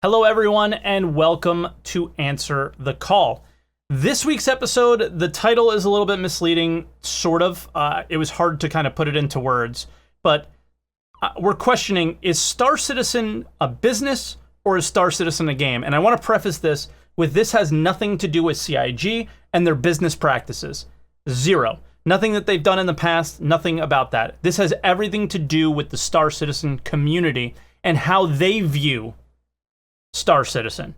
Hello, everyone, and welcome to Answer the Call. This week's episode, the title is a little bit misleading, sort of. It was hard to kind of put it into words, but we're questioning, is Star Citizen a business or is Star Citizen a game? And I want to preface this with this has nothing to do with CIG and their business practices. Zero. Nothing that they've done in the past, nothing about that. This has everything to do with the Star Citizen community and how they view Star Citizen.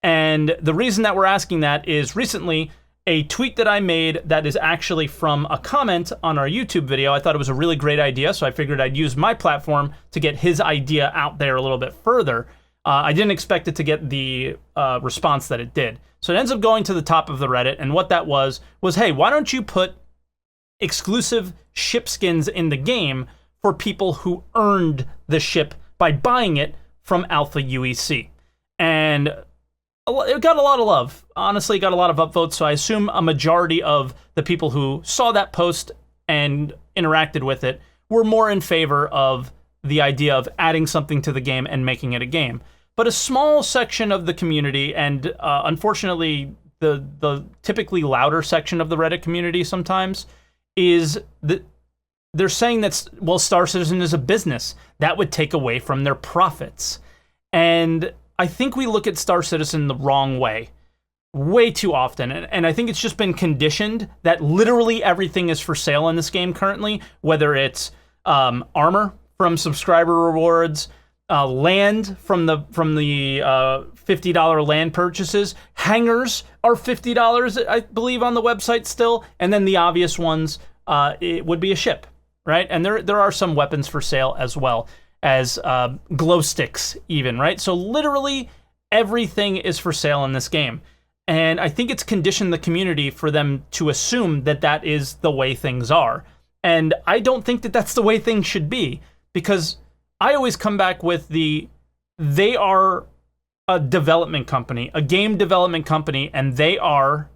And the reason that we're asking that is recently a tweet that I made that is actually from a comment on our YouTube video. I thought it was a really great idea, so I figured I'd use my platform to get his idea out there a little bit further. I didn't expect it to get the response that it did. So it ends up going to the top of the Reddit, and what that was, hey, why don't you put exclusive ship skins in the game for people who earned the ship by buying it from Alpha UEC? And it got a lot of love. Honestly, it got a lot of upvotes, so I assume a majority of the people who saw that post and interacted with it were more in favor of the idea of adding something to the game and making it a game. But a small section of the community, and unfortunately the typically louder section of the Reddit community sometimes, is that they're saying that, well, Star Citizen is a business. That would take away from their profits. And I think we look at Star Citizen the wrong way way too often. And I think it's just been conditioned that literally everything is for sale in this game currently, whether it's armor from subscriber rewards, land from the $50 land purchases, hangers are $50, I believe, on the website still, and then the obvious ones, it would be a ship, right? And there are some weapons for sale as well as glow sticks even, right? So literally everything is for sale in this game. And I think it's conditioned the community for them to assume that that is the way things are. And I don't think that that's the way things should be, because I always come back with they are a development company, a game development company, and they are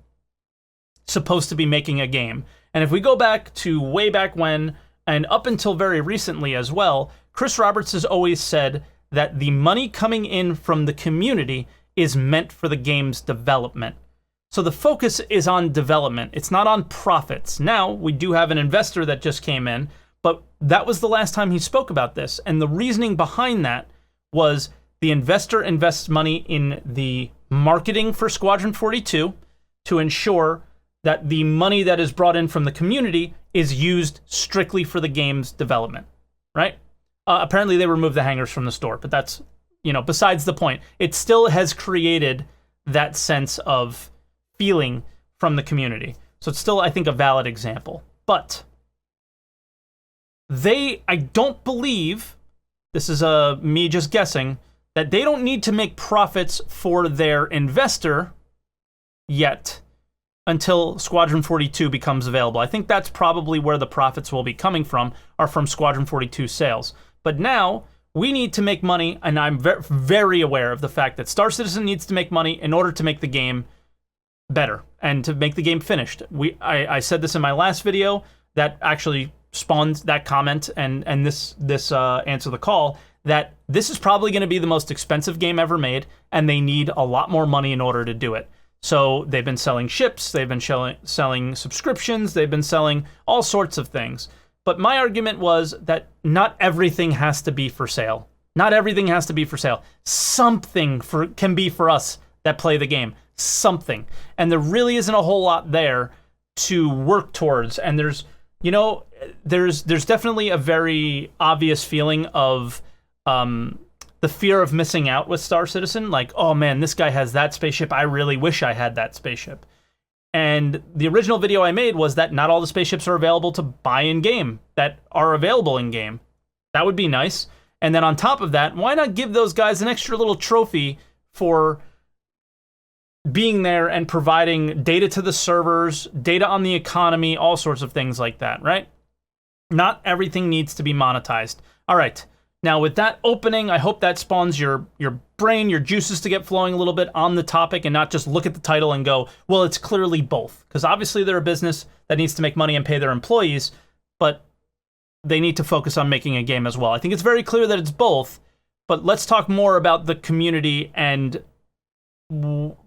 supposed to be making a game. And if we go back to way back when, and up until very recently as well, Chris Roberts has always said that the money coming in from the community is meant for the game's development. So the focus is on development. It's not on profits. Now, we do have an investor that just came in, but that was the last time he spoke about this. And the reasoning behind that was the investor invests money in the marketing for Squadron 42 to ensure that the money that is brought in from the community is used strictly for the game's development, right? Apparently they removed the hangers from the store, but that's, besides the point. It still has created that sense of feeling from the community. So it's still, I think, a valid example. But I don't believe, this is me just guessing, that they don't need to make profits for their investor yet until Squadron 42 becomes available. I think that's probably where the profits will be coming from, are from Squadron 42 sales. But now, we need to make money, and I'm very aware of the fact that Star Citizen needs to make money in order to make the game better, and to make the game finished. I said this in my last video that actually spawned that comment and this answer the call, that this is probably going to be the most expensive game ever made, and they need a lot more money in order to do it. So they've been selling ships, they've been selling subscriptions, they've been selling all sorts of things. But my argument was that not everything has to be for sale. Not everything has to be for sale. Something can be for us that play the game. Something. And there really isn't a whole lot there to work towards. And there's definitely a very obvious feeling of the fear of missing out with Star Citizen. Like, oh man, this guy has that spaceship. I really wish I had that spaceship. And the original video I made was that not all the spaceships are available to buy in-game, that are available in-game. That would be nice. And then on top of that, why not give those guys an extra little trophy for being there and providing data to the servers, data on the economy, all sorts of things like that, right? Not everything needs to be monetized. All right. Now, with that opening, I hope that spawns your brain, your juices to get flowing a little bit on the topic and not just look at the title and go, well, it's clearly both. Because obviously they're a business that needs to make money and pay their employees, but they need to focus on making a game as well. I think it's very clear that it's both, But let's talk more about the community and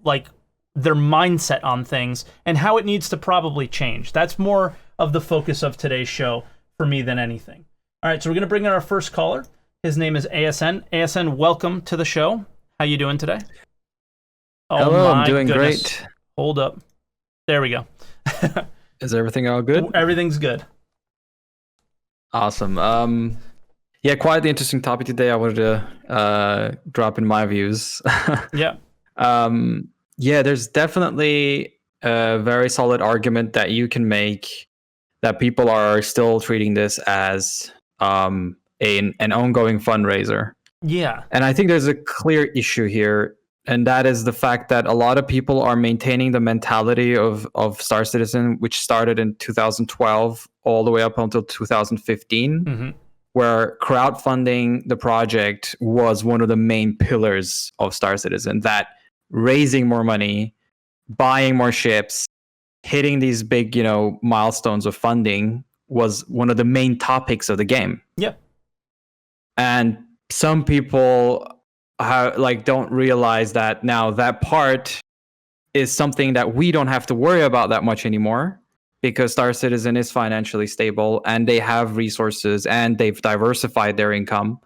like their mindset on things and how it needs to probably change. That's more of the focus of today's show for me than anything. All right, so we're going to bring in our first caller. His name is ASN. ASN, welcome to the show. How you doing today? Oh, hello, I'm doing great. Hold up. There we go. Is everything all good? Everything's good. Awesome. Yeah, quite the interesting topic today. I wanted to drop in my views. Yeah. Yeah, there's definitely a very solid argument that you can make that people are still treating this as an ongoing fundraiser. Yeah. And I think there's a clear issue here, and that is the fact that a lot of people are maintaining the mentality of Star Citizen, which started in 2012 all the way up until 2015, where crowdfunding the project was one of the main pillars of Star Citizen, that raising more money, buying more ships, hitting these big, milestones of funding was one of the main topics of the game. Yep. And some people don't realize that now that part is something that we don't have to worry about that much anymore, because Star Citizen is financially stable and they have resources and they've diversified their income,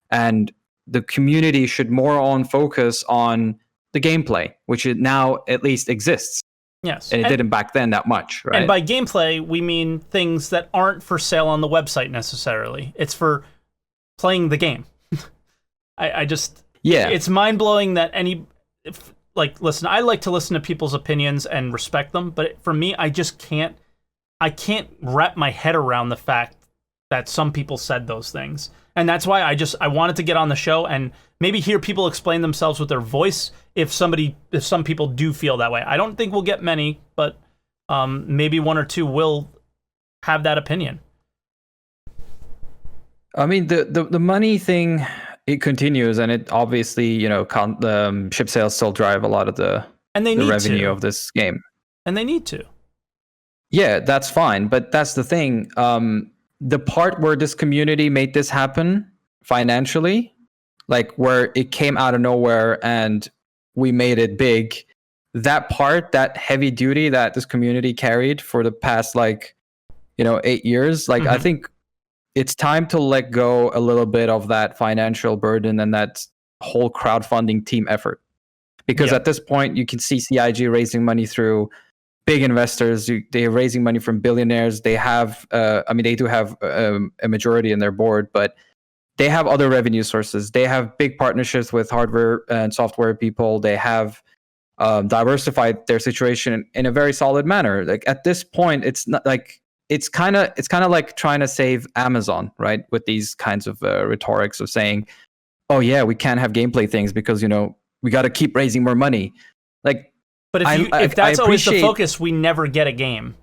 and the community should more on focus on the gameplay, which it now at least exists. Yes. And it didn't back then that much, right? And by gameplay, we mean things that aren't for sale on the website necessarily. It's for playing the game. It's mind-blowing that listen, I like to listen to people's opinions and respect them, but for me, I can't wrap my head around the fact that some people said those things. And that's why I wanted to get on the show and maybe hear people explain themselves with their voice if some people do feel that way. I don't think we'll get many, but maybe one or two will have that opinion. I mean, the money thing, it continues, and it obviously, the ship sales still drive a lot of the revenue of this game. And they need to. Yeah, that's fine. But that's the thing. The part where this community made this happen financially, like where it came out of nowhere and we made it big, that part, that heavy duty that this community carried for the past 8 years, I think it's time to let go a little bit of that financial burden and that whole crowdfunding team effort. Because at this point, you can see CIG raising money through big investors. They're raising money from billionaires. They have, they do have a majority in their board, but they have other revenue sources. They have big partnerships with hardware and software people. They have diversified their situation in a very solid manner. Like at this point, it's not like it's kind of like trying to save Amazon, right? With these kinds of rhetorics of saying, "Oh yeah, we can't have gameplay things because we got to keep raising more money." But if that's always the focus, we never get a game.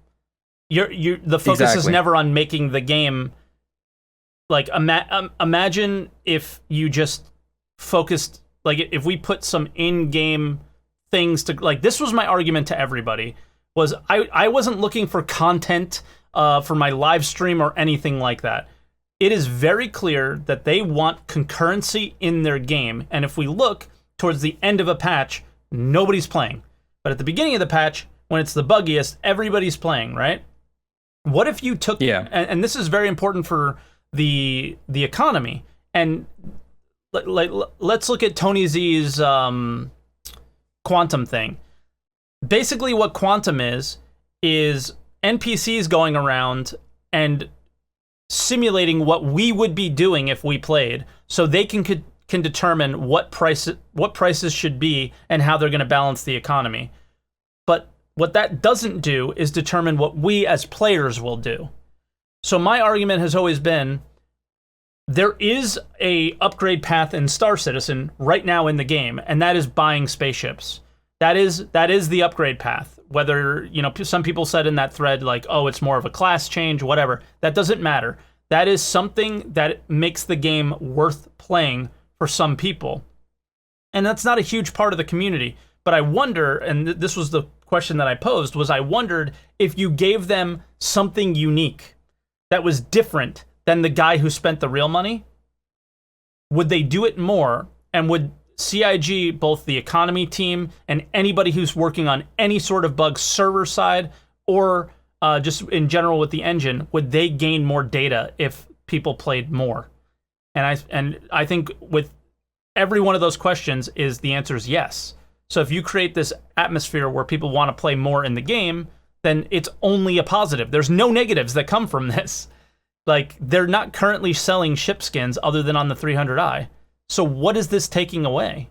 The focus is never on making the game. Like imagine if you just focused, if we put some in-game things to, this was my argument to everybody, was I wasn't looking for content for my live stream or anything like that. It is very clear that they want concurrency in their game, and if we look towards the end of a patch, nobody's playing. But at the beginning of the patch, when it's the buggiest, everybody's playing, right? What if you took... Yeah. And this is very important for the economy. And let's look at Tony Z's quantum thing. Basically what quantum is NPCs going around and simulating what we would be doing if we played, so they can determine what prices should be and how they're going to balance the economy. But what that doesn't do is determine what we as players will do. So my argument has always been, there is a upgrade path in Star Citizen right now in the game, and that is buying spaceships. That is the upgrade path. Whether, some people said in that thread, it's more of a class change, whatever. That doesn't matter. That is something that makes the game worth playing for some people. And that's not a huge part of the community. But I wonder, and this was the question that I posed, was I wondered if you gave them something unique that was different than the guy who spent the real money, would they do it more? And would CIG, both the economy team and anybody who's working on any sort of bug, server side or just in general with the engine, would they gain more data if people played more? And I think with every one of those questions is the answer is yes. So if you create this atmosphere where people want to play more in the game, then it's only a positive. There's no negatives that come from this. Like, they're not currently selling ship skins other than on the 300i. So what is this taking away?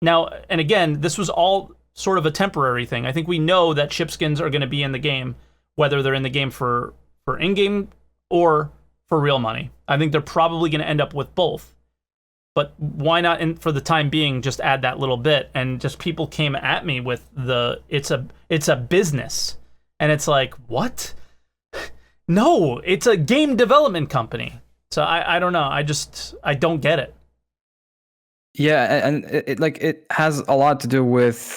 Now, and again, this was all sort of a temporary thing. I think we know that ship skins are going to be in the game, whether they're in the game for in-game or for real money. I think they're probably going to end up with both. But why not, for the time being, just add that little bit? And just people came at me with it's a business. And it's like, what? No, it's a game development company. So I don't know. I don't get it. Yeah, and it has a lot to do with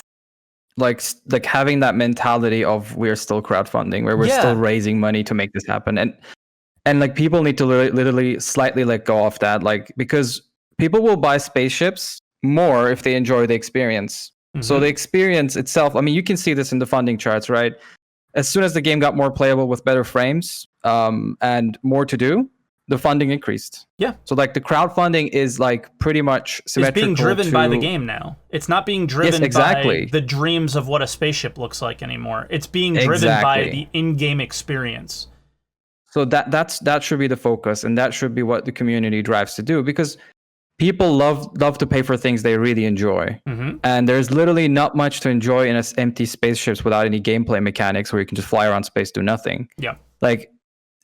like having that mentality of we're still crowdfunding, where we're still raising money to make this happen, and like people need to literally slightly let go of that, like, because people will buy spaceships more if they enjoy the experience. Mm-hmm. So the experience itself, I mean, you can see this in the funding charts, right? As soon as the game got more playable with better frames and more to do, the funding increased. Yeah. So like the crowdfunding is like pretty much symmetrical. It's being driven by the game now. It's not being driven by the dreams of what a spaceship looks like anymore. It's being driven by the in-game experience. So that should be the focus, and that should be what the community drives to do, because people love to pay for things they really enjoy. Mm-hmm. And there's literally not much to enjoy in empty spaceships without any gameplay mechanics where you can just fly around space, do nothing. Yeah. Like,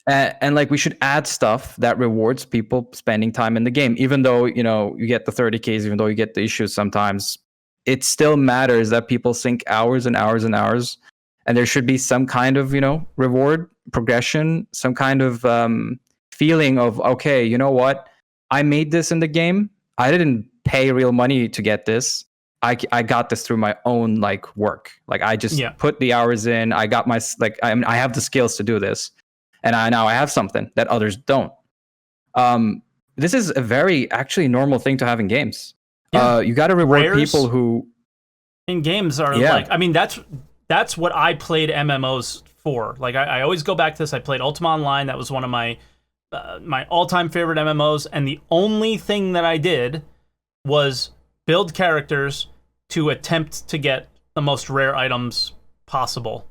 and like we should add stuff that rewards people spending time in the game. Even though, you know, you get the 30Ks, even though you get the issues sometimes, it still matters that people sink hours and hours and hours. And there should be some kind of, you know, reward, progression, some kind of feeling of, okay, you know what? I made this in the game. I didn't pay real money to get this. I got this through my own like work. Like I just put the hours in. I got my I have the skills to do this, and now I have something that others don't. This is a very actually normal thing to have in games. Yeah. You got to reward people who in games are like. I mean, that's what I played MMOs for. Like I always go back to this. I played Ultima Online. That was one of my all-time favorite MMOs, and the only thing that I did was build characters to attempt to get the most rare items possible.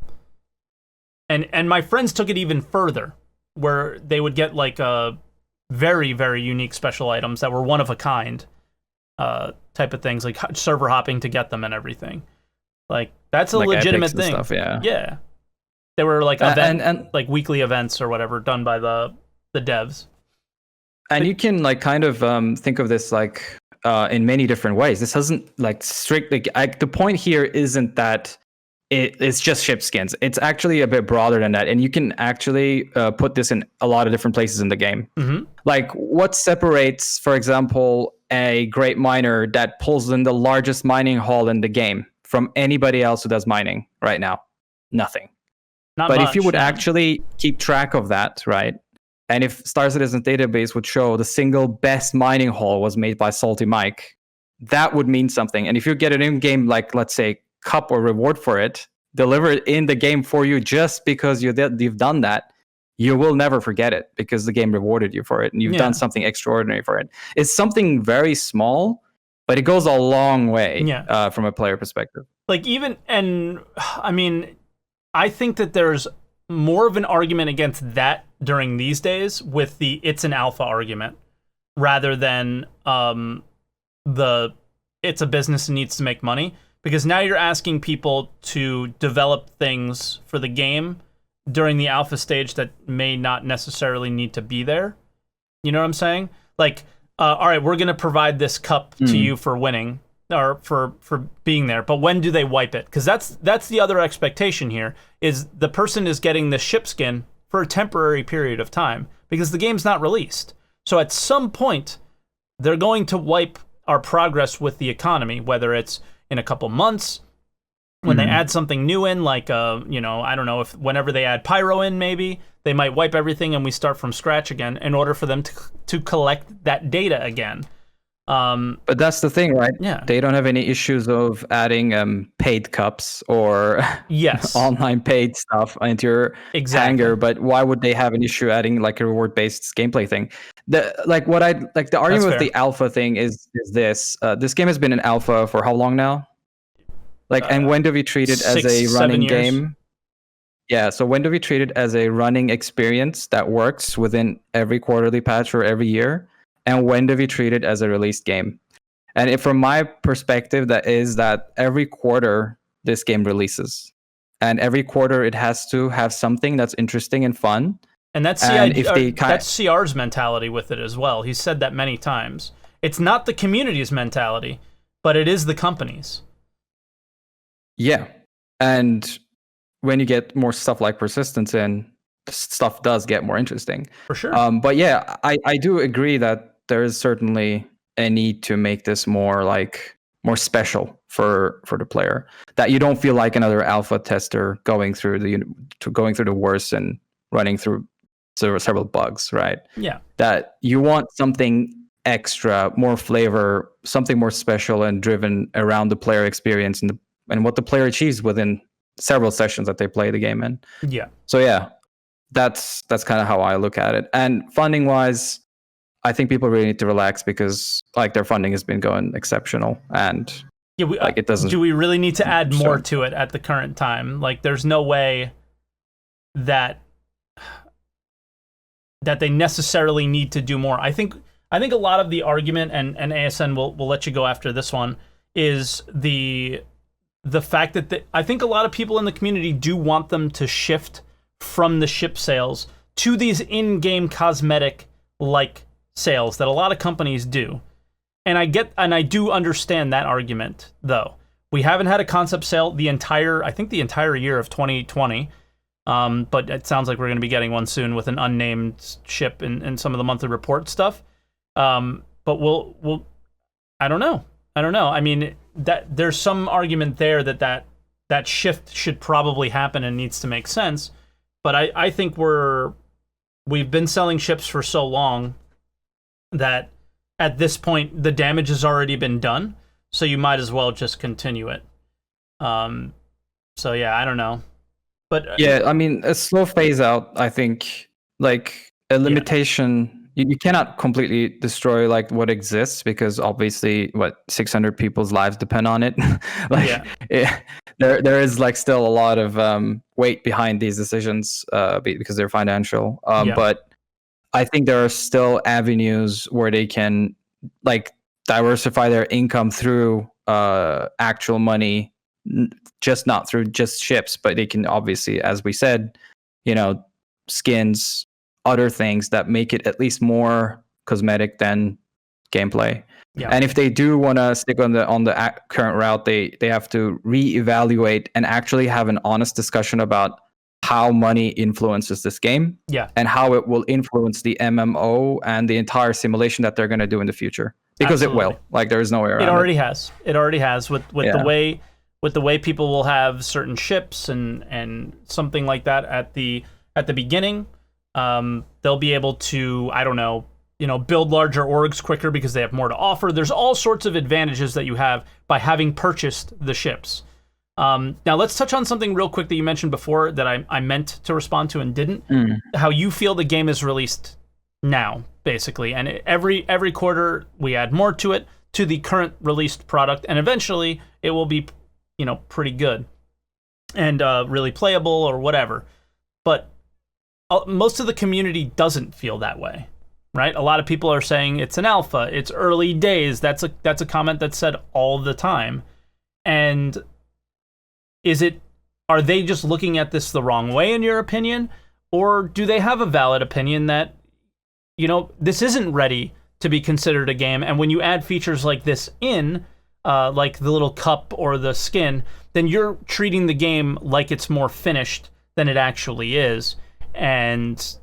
And my friends took it even further, where they would get like very, very unique special items that were one of a kind type of things, like server hopping to get them and everything. Like that's a like legitimate thing. Stuff, yeah. They were like and like weekly events or whatever done by the devs. And you can like kind of think of this like in many different ways. This doesn't like strictly the point here isn't that it's just ship skins. It's actually a bit broader than that, and you can actually put this in a lot of different places in the game. Mm-hmm. Like what separates, for example, a great miner that pulls in the largest mining haul in the game from anybody else who does mining right now? Nothing. Not much, if you would actually keep track of that, right? And if Star Citizen's database would show the single best mining haul was made by SaltEMike, that would mean something. And if you get an in-game, like, let's say, cup or reward for it, delivered in the game for you just because you've done that, you will never forget it because the game rewarded you for it and you've done something extraordinary for it. It's something very small, but it goes a long way from a player perspective. Like I mean, I think that there's more of an argument against that during these days with the it's an alpha argument rather than it's a business and needs to make money, because now you're asking people to develop things for the game during the alpha stage that may not necessarily need to be there. You know what I'm saying? Like, all right, we're going to provide this cup to you for winning or for being there, but when do they wipe it? Because that's the other expectation here, is the person is getting the ship skin for a temporary period of time because the game's not released. So at some point, they're going to wipe our progress with the economy, whether it's in a couple months, when they add something new in, like, I don't know, if whenever they add Pyro in, maybe, they might wipe everything and we start from scratch again in order for them to collect that data again. But that's the thing, right? Yeah. They don't have any issues of adding paid cups or Yes. online paid stuff into your Exactly. hangar. But why would they have an issue adding like a reward-based gameplay thing? The argument with fair. the alpha thing is this: this game has been in alpha for how long now? And when do we treat it as a 6-7 running years. game? Yeah, so when do we treat it as a running experience that works within every quarterly patch or every year? And when do we treat it as a released game? And from my perspective, that is that every quarter this game releases. And every quarter it has to have something that's interesting and fun. And that's that's CR's mentality with it as well. He's said that many times. It's not the community's mentality, but it is the company's. Yeah. And when you get more stuff like persistence in, stuff does get more interesting. For sure. But yeah, I do agree that there is certainly a need to make this more special for the player, that you don't feel like another alpha tester going through the worst and running through several bugs, right? Yeah. That you want something extra, more flavor, something more special and driven around the player experience and what the player achieves within several sessions that they play the game in. Yeah. So yeah, that's kind of how I look at it. And funding wise, I think people really need to relax because their funding has been going exceptional, and it doesn't. Do we really need to add more to it at the current time? There's no way that they necessarily need to do more. I think a lot of the argument, and ASN will let you go after this one, is the fact that I think a lot of people in the community do want them to shift from the ship sales to these in-game cosmetic sales that a lot of companies do. And I do understand that argument, though. We haven't had a concept sale the entire year of 2020. But it sounds like we're going to be getting one soon with an unnamed ship in some of the monthly report stuff. But we'll I don't know. I mean, that there's some argument there that shift should probably happen and needs to make sense. But I think we've been selling ships for so long that at this point the damage has already been done, so you might as well just continue it. So yeah, I don't know. But yeah, I mean, a slow phase out, I think, a limitation. You cannot completely destroy what exists, because obviously 600 people's lives depend on it. There is still a lot of weight behind these decisions because they're financial. But I think there are still avenues where they can diversify their income through actual money, just not through just ships, but they can obviously, as we said, skins, other things that make it at least more cosmetic than gameplay. Yeah. And if they do want to stick on the current route, they have to reevaluate and actually have an honest discussion about how money influences this game, and how it will influence the MMO and the entire simulation that they're going to do in the future. Because Absolutely. It will. There is no way around it. It already has with the way people will have certain ships and something like that at the beginning. They'll be able to, I don't know, build larger orgs quicker because they have more to offer. There's all sorts of advantages that you have by having purchased the ships. Now let's touch on something real quick that you mentioned before that I meant to respond to and didn't. How you feel the game is released now, basically, and every quarter we add more to it, to the current released product, and eventually it will be, pretty good and really playable or whatever. But most of the community doesn't feel that way, right? A lot of people are saying it's an alpha, it's early days. That's a comment that's said all the time. And are they just looking at this the wrong way, in your opinion? Or do they have a valid opinion that, this isn't ready to be considered a game, and when you add features like this in, like the little cup or the skin, then you're treating the game like it's more finished than it actually is, and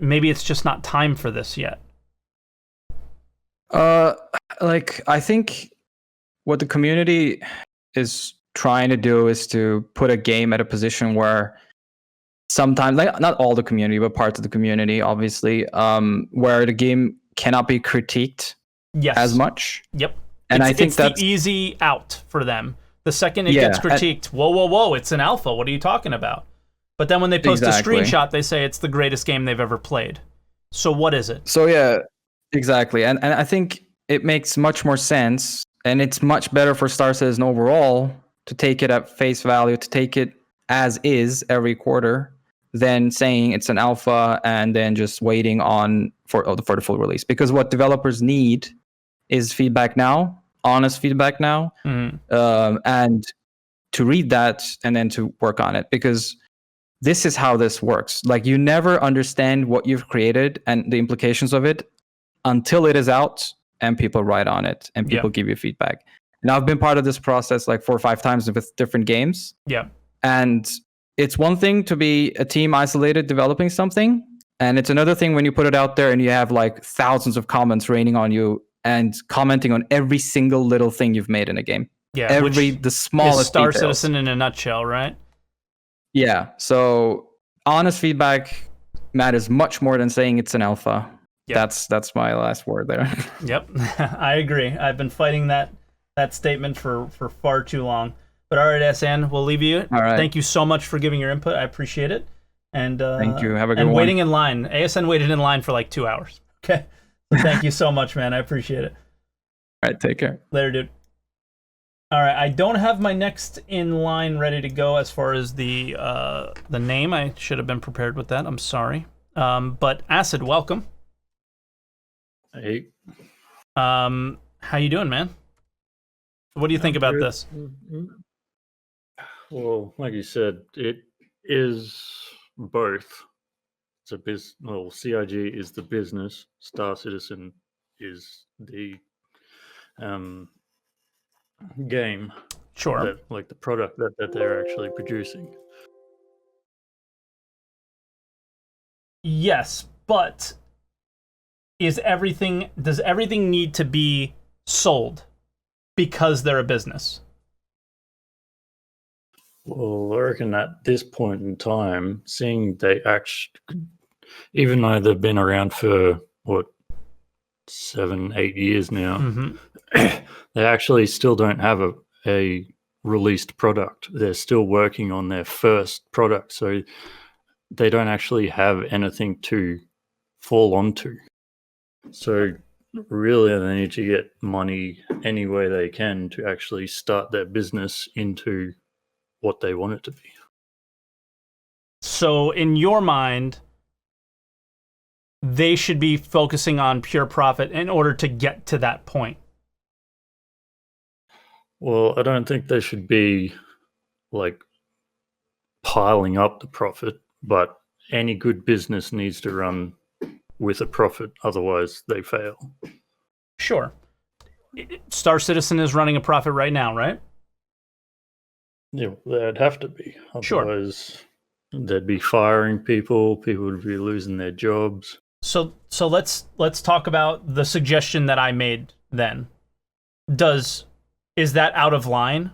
maybe it's just not time for this yet? I think what the community is trying to do is to put a game at a position where sometimes, not all the community, but parts of the community, obviously, where the game cannot be critiqued Yes. as much. Yep. And I think it's that's the easy out for them. The second it gets critiqued, whoa, it's an alpha. What are you talking about? But then when they post a screenshot, they say it's the greatest game they've ever played. So what is it? So yeah, exactly. And I think it makes much more sense, and it's much better for Star Citizen overall to take it at face value, to take it as is every quarter, than saying it's an alpha and then just waiting on for the full release. Because what developers need is feedback now, honest feedback now, and to read that and then to work on it. Because this is how this works. Like, you never understand what you've created and the implications of it until it is out and people write on it and people give you feedback. Now, I've been part of this process like 4 or 5 times with different games. Yeah. And it's one thing to be a team isolated developing something. And it's another thing when you put it out there and you have like thousands of comments raining on you and commenting on every single little thing you've made in a game. Yeah. The smallest Star details. Citizen in a nutshell, right? Yeah. So honest feedback matters much more than saying it's an alpha. Yep. That's my last word there. Yep. I agree. I've been fighting that statement for far too long. But all right, SN, we'll leave you. All right. Thank you so much for giving your input. I appreciate it. And thank you. Have a good one. And waiting in line. ASN waited in line for like 2 hours. Okay. So thank you so much, man. I appreciate it. All right. Take care. Later, dude. All right. I don't have my next in line ready to go as far as the name. I should have been prepared with that. I'm sorry. But Acid, welcome. Hey. How you doing, man? What do you think about this? Well, like you said, it is both. It's a well, CIG is the business. Star Citizen is the game. Sure. Like the product that they're actually producing. Yes, but does everything need to be sold because they're a business? Well, I reckon at this point in time, seeing they actually, even though they've been around for 7-8 years now, they actually still don't have a released product. They're still working on their first product, so they don't actually have anything to fall onto. So really, they need to get money any way they can to actually start their business into what they want it to be. So in your mind, they should be focusing on pure profit in order to get to that point. Well, I don't think they should be like piling up the profit, but any good business needs to run with a profit, otherwise they fail. Sure. Star Citizen is running a profit right now, right? Yeah, they'd have to be. Otherwise, they'd be firing people. People would be losing their jobs. So let's talk about the suggestion that I made then. Is that out of line?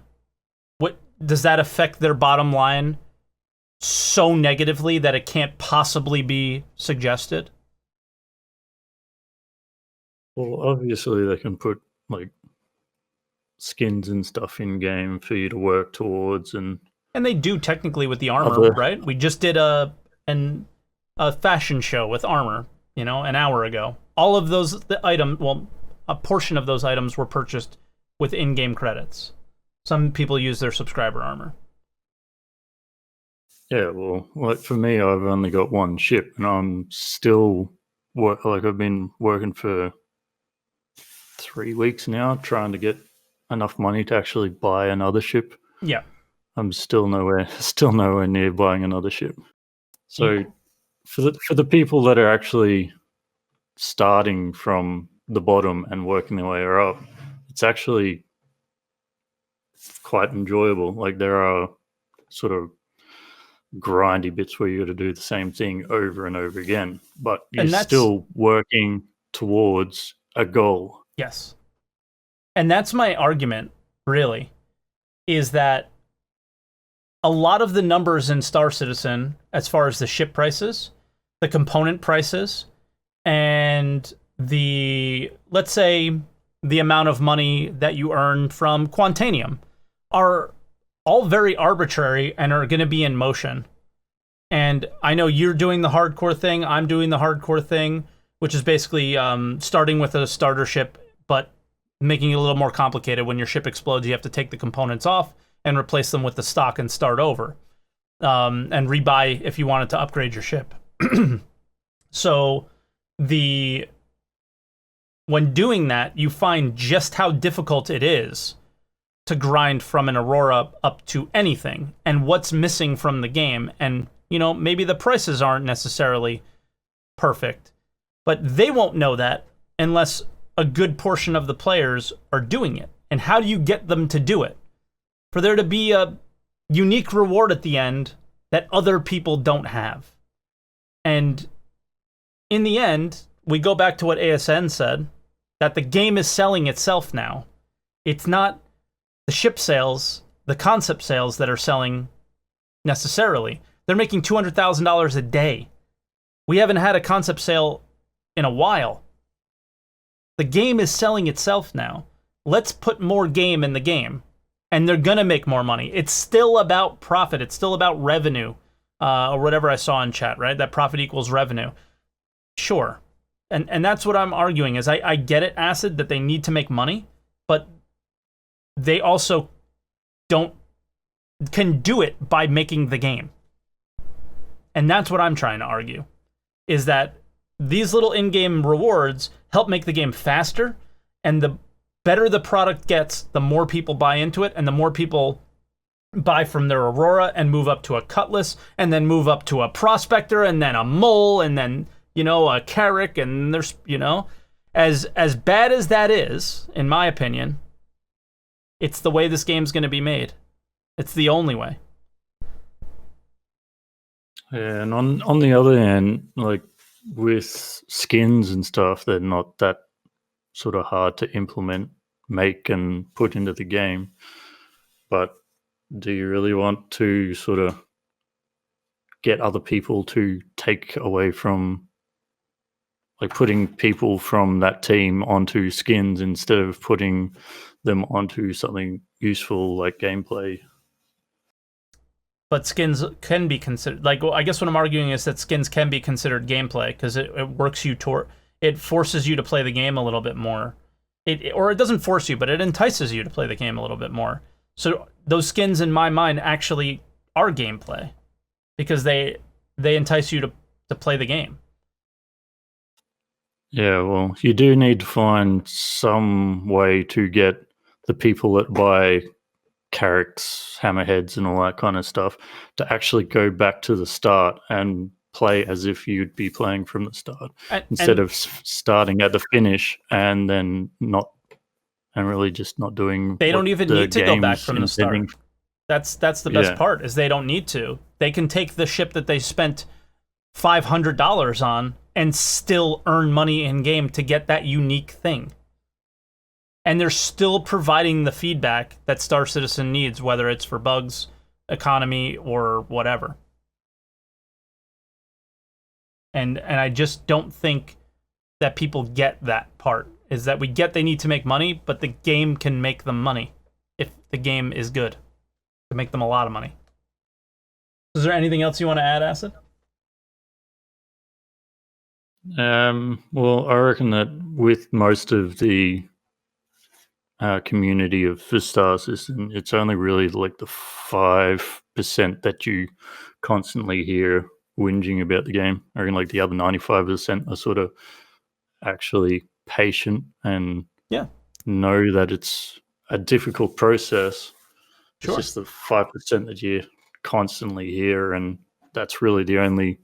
What does that affect their bottom line so negatively that it can't possibly be suggested? Well, obviously they can put like skins and stuff in game for you to work towards, and they do technically with the armor, right? We just did a fashion show with armor, an hour ago. All of those a portion of those items were purchased with in-game credits. Some people use their subscriber armor. Yeah, well, like for me, I've only got one ship, and I'm still I've been working for 3 weeks now, trying to get enough money to actually buy another ship. Yeah, I'm still nowhere near buying another ship. So, for the people that are actually starting from the bottom and working their way up, it's actually quite enjoyable. Like, there are sort of grindy bits where you got to do the same thing over and over again, but you're still working towards a goal. Yes. And that's my argument, really, is that a lot of the numbers in Star Citizen, as far as the ship prices, the component prices, and let's say the amount of money that you earn from Quantanium are all very arbitrary and are going to be in motion. And I know you're doing the hardcore thing, I'm doing the hardcore thing, which is basically starting with a starter ship, but making it a little more complicated. When your ship explodes, you have to take the components off and replace them with the stock and start over. And rebuy if you wanted to upgrade your ship. So when doing that, you find just how difficult it is to grind from an Aurora up to anything, and what's missing from the game. And, maybe the prices aren't necessarily perfect, but they won't know that unless a good portion of the players are doing it. And how do you get them to do it? For there to be a unique reward at the end that other people don't have. And in the end, we go back to what ASN said, that the game is selling itself now. It's not the ship sales, the concept sales that are selling necessarily. They're making $200,000 a day. We haven't had a concept sale in a while. The game is selling itself now. Let's put more game in the game, and they're going to make more money. It's still about profit. It's still about revenue, or whatever I saw in chat, right? That profit equals revenue. Sure. And that's what I'm arguing is I get it, Acid, that they need to make money, but they also can do it by making the game. And that's what I'm trying to argue, is that these little in-game rewards help make the game faster, and the better the product gets, the more people buy into it, and the more people buy from their Aurora and move up to a Cutlass, and then move up to a Prospector, and then a Mole, and then, a Carrack, and there's, as bad as that is, in my opinion, it's the way this game's going to be made. It's the only way. Yeah, and on the other hand, like with skins and stuff, they're not that sort of hard to implement, make, and put into the game. But do you really want to sort of get other people to take away from, like, putting people from that team onto skins instead of putting them onto something useful like gameplay? But skins can be considered, I guess what I'm arguing is that skins can be considered gameplay, because it works you toward, it forces you to play the game a little bit more. Or it doesn't force you, but it entices you to play the game a little bit more. So those skins, in my mind, actually are gameplay, because they entice you to play the game. Yeah, well, you do need to find some way to get the people that buy Carracks, Hammerheads, and all that kind of stuff to actually go back to the start and play as if you'd be playing from the start, instead of starting at the finish and then really just not doing. They don't even need to go back from the start. That's the best part, is they don't need to. They can take the ship that they spent $500 on and still earn money in game to get that unique thing. And they're still providing the feedback that Star Citizen needs, whether it's for bugs, economy, or whatever. And I just don't think that people get that part, is that we get they need to make money, but the game can make them money if the game is good, to make them a lot of money. Is there anything else you want to add, Acid? Well, I reckon that with most of the community of the Star System, it's only really like the 5% that you constantly hear whinging about the game. I reckon like the other 95% are sort of actually patient and know that it's a difficult process. Sure. It's just the 5% that you constantly hear, and that's really the only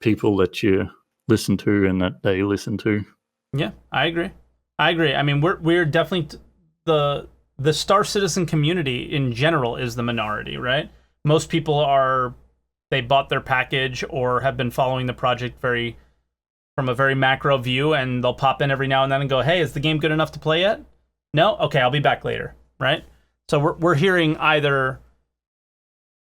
people that you listen to and that they listen to. Yeah, I agree. I mean, we're definitely the Star Citizen community in general is the minority, right? Most people they bought their package or have been following the project from a very macro view, and they'll pop in every now and then and go, "Hey, is the game good enough to play yet?" No? Okay, I'll be back later, right? So we're hearing either,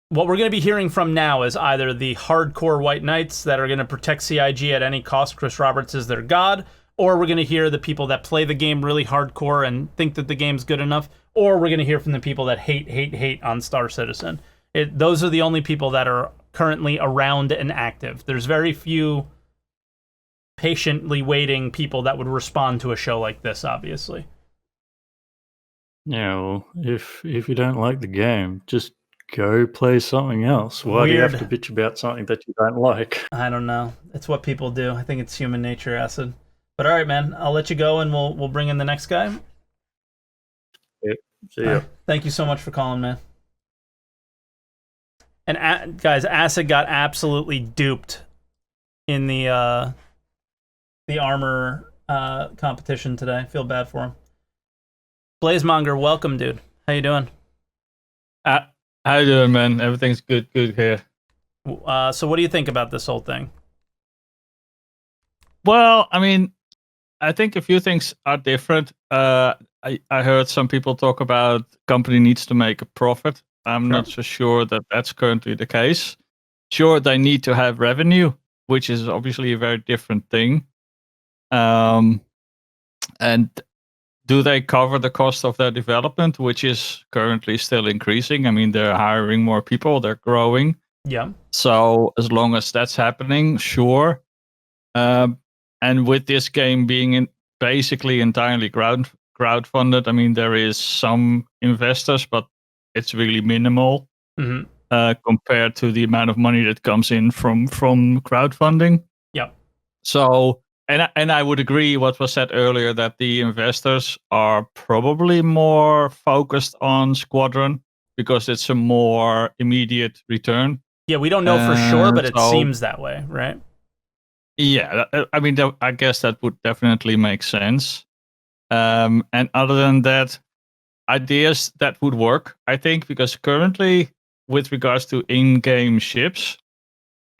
what we're going to be hearing from now is either the hardcore white knights that are going to protect CIG at any cost, Chris Roberts is their god, or we're going to hear the people that play the game really hardcore and think that the game's good enough, or we're going to hear from the people that hate on Star Citizen. Those are the only people that are currently around and active. There's very few patiently waiting people that would respond to a show like this, obviously. Yeah, well, if you don't like the game, just go play something else. Why do you have to bitch about something that you don't like? I don't know. It's what people do. I think it's human nature, Acid. But all right, man, I'll let you go, and we'll bring in the next guy. Yep. See ya. Thank you so much for calling, man. And guys, Acid got absolutely duped in the armor competition today. I feel bad for him. Blazemonger, welcome, dude. How you doing? How you doing, man? Everything's good here. So what do you think about this whole thing? Well, I mean, I think a few things are different. I heard some people talk about company needs to make a profit. I'm not so sure that that's currently the case. Sure, they need to have revenue, which is obviously a very different thing. And do they cover the cost of their development, which is currently still increasing? I mean, they're hiring more people, they're growing. Yeah. So as long as that's happening, sure. And with this game being basically entirely crowdfunded, I mean, there is some investors, but it's really minimal compared to the amount of money that comes in from crowdfunding. Yeah. So, and I would agree what was said earlier, that the investors are probably more focused on Squadron because it's a more immediate return. Yeah, we don't know for sure, but it seems that way, right? Yeah, I mean, I guess that would definitely make sense. And other than that, ideas that would work, I think, because currently, with regards to in-game ships,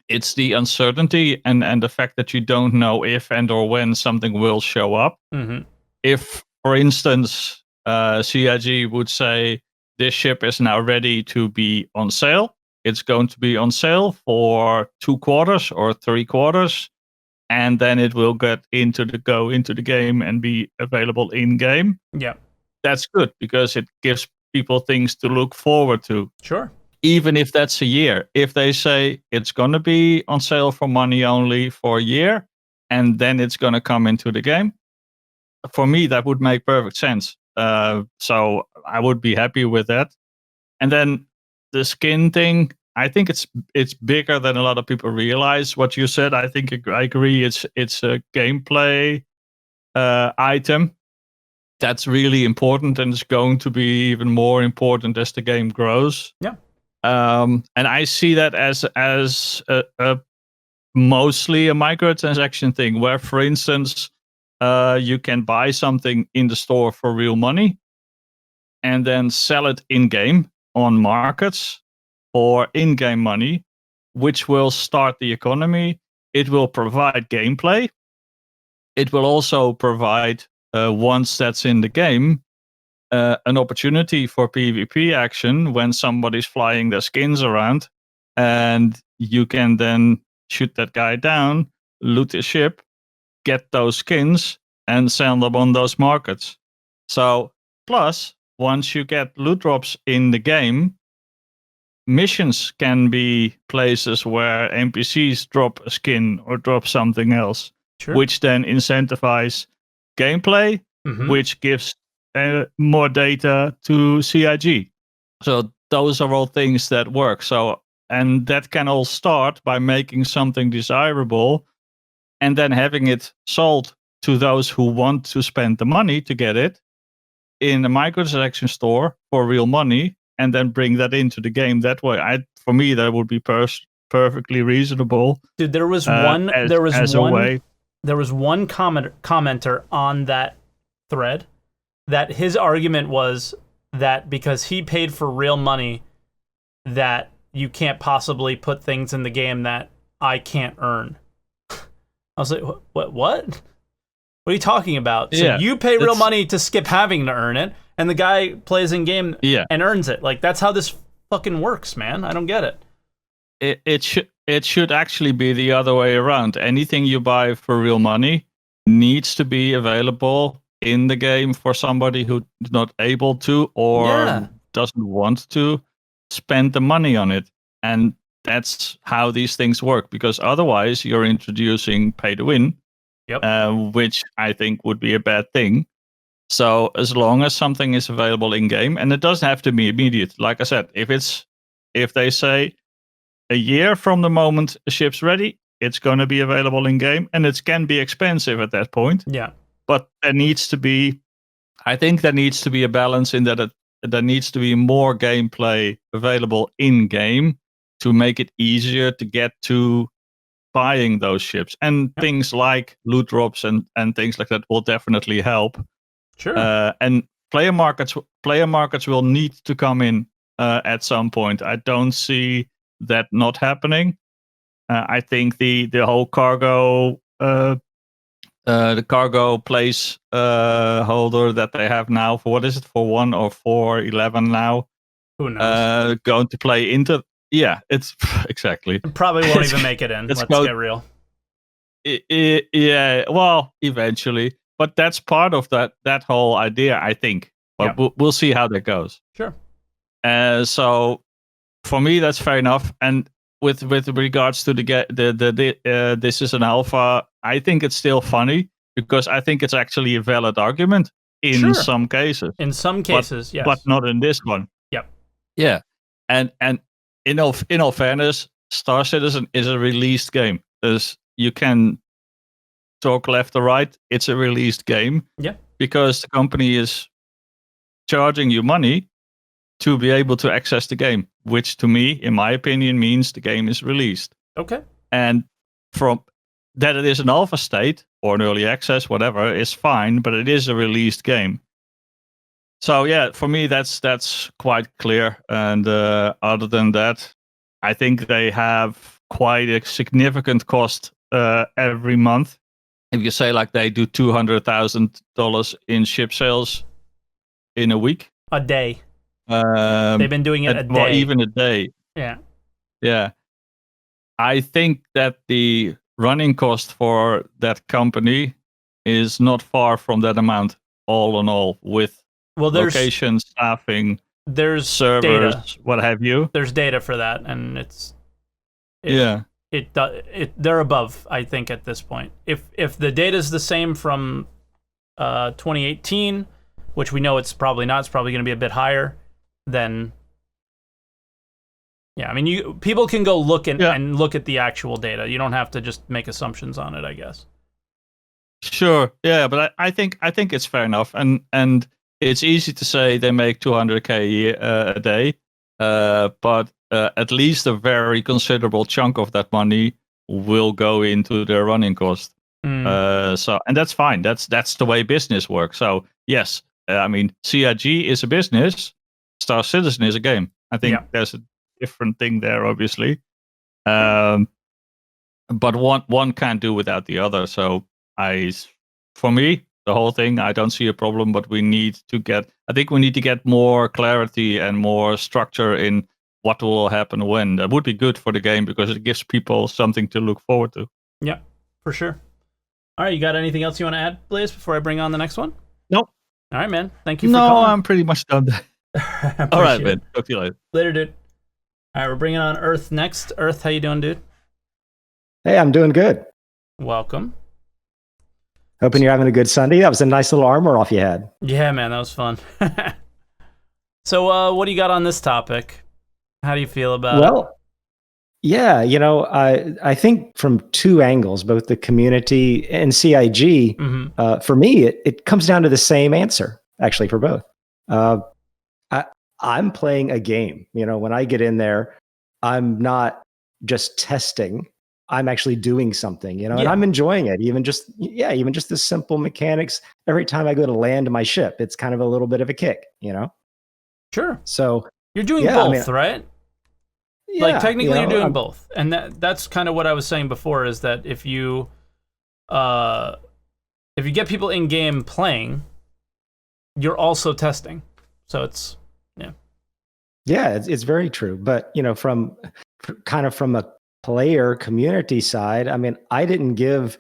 it's the uncertainty and the fact that you don't know if and or when something will show up. Mm-hmm. If, for instance, CIG would say this ship is now ready to be on sale, it's going to be on sale for 2 quarters or 3 quarters, and then it will go into the game and be available in game. Yeah. That's good because it gives people things to look forward to. Sure. Even if that's a year. If they say it's going to be on sale for money only for a year, and then it's going to come into the game, for me, that would make perfect sense. So I would be happy with that. And then the skin thing, I think it's bigger than a lot of people realize. What you said, I think I agree. It's a gameplay item. That's really important, and it's going to be even more important as the game grows. Yeah. And I see that as a mostly a microtransaction thing, where, for instance, you can buy something in the store for real money, and then sell it in game on markets or in-game money, which will start the economy. It will provide gameplay. It will also provide, once that's in the game, an opportunity for PvP action when somebody's flying their skins around, and you can then shoot that guy down, loot his ship, get those skins, and sell them on those markets. So, plus, once you get loot drops in the game, missions can be places where NPCs drop a skin or drop something else, which then incentivize gameplay, which gives more data to CIG. So those are all things that work. So, and that can all start by making something desirable and then having it sold to those who want to spend the money to get it in a microtransaction store for real money, and then bring that into the game that way. For me, that would be perfectly reasonable. Dude, there was one commenter on that thread that his argument was that because he paid for real money, that you can't possibly put things in the game that I can't earn. I was like, what? What are you talking about? So you pay real money to skip having to earn it, and the guy plays in game and earns it. Like, that's how this fucking works, man. I don't get it. It should actually be the other way around. Anything you buy for real money, needs to be available in the game for somebody who's not able to or doesn't want to spend the money on it. And that's how these things work, because otherwise you're introducing pay to win, which I think would be a bad thing. So as long as something is available in game, and it doesn't have to be immediate. Like I said, if they say a year from the moment a ship's ready, it's going to be available in game, and it can be expensive at that point. Yeah. But there needs to be, I think there needs to be a balance in that there needs to be more gameplay available in game to make it easier to get to buying those ships. And things like loot drops and things like that will definitely help. Sure. And player markets will need to come in at some point. I don't see that not happening. I think the whole cargo the cargo place holder that they have now for, what is it, for 1 or 4.11 now? Who knows? Going to play into, it's exactly. It probably won't even make it in. Let's get real. Yeah, well, eventually. But that's part of that whole idea, I think. But we'll see how that goes. Sure. So for me, that's fair enough. And with regards to the this is an alpha, I think it's still funny because I think it's actually a valid argument in some cases. In some cases, yes. But not in this one. Yep. Yeah. And in all fairness, Star Citizen is a released game. You can talk left or right. It's a released game. Yeah. Because the company is charging you money to be able to access the game, which to me, in my opinion, means the game is released. Okay. And from that it is an alpha state or an early access, whatever, is fine, but it is a released game. So yeah, for me, that's quite clear. And other than that, I think they have quite a significant cost every month. If you say like they do $200,000 in ship sales in a week. A day. They've been doing it a day. Well, even a day. Yeah. Yeah. I think that the running cost for that company is not far from that amount, all in all, with location, staffing, there's servers, data. What have you. There's data for that, and they're above, I think, at this point. If the data is the same from 2018, which we know it's probably not, it's probably going to be a bit higher, then yeah, I mean, people can go look and look at the actual data. You don't have to just make assumptions on it, I guess. Sure, yeah, but I think it's fair enough, and it's easy to say they make $200K a day, but at least a very considerable chunk of that money will go into their running cost. So, and that's fine. That's the way business works. So yes, I mean, CIG is a business. Star Citizen is a game. I think there's a different thing there, obviously. But one can't do without the other. So for me, the whole thing, I don't see a problem, but I think we need to get more clarity and more structure in what will happen when. That would be good for the game because it gives people something to look forward to. Yeah, for sure. All right, you got anything else you want to add, Blaze, before I bring on the next one? Nope. All right, man. Thank you for calling. No, I'm pretty much done. All right, man. Talk to you later. Later, dude. All right, we're bringing on Earth next. Earth, how you doing, dude? Hey, I'm doing good. Welcome. Hoping you're having a good Sunday. That was a nice little armor off you had. Yeah, man, that was fun. So, what do you got on this topic? How do you feel about it? Well, yeah, I think from two angles, both the community and CIG, for me, it comes down to the same answer, actually, for both. I'm playing a game. When I get in there, I'm not just testing. I'm actually doing something, and I'm enjoying it. Even just the simple mechanics. Every time I go to land my ship, it's kind of a little bit of a kick, Sure. So you're doing both, right? Yeah, like technically you're doing both. And that's kind of what I was saying before, is that if you get people in game playing, you're also testing. So it's it's very true. But from a player community side, I mean, I didn't give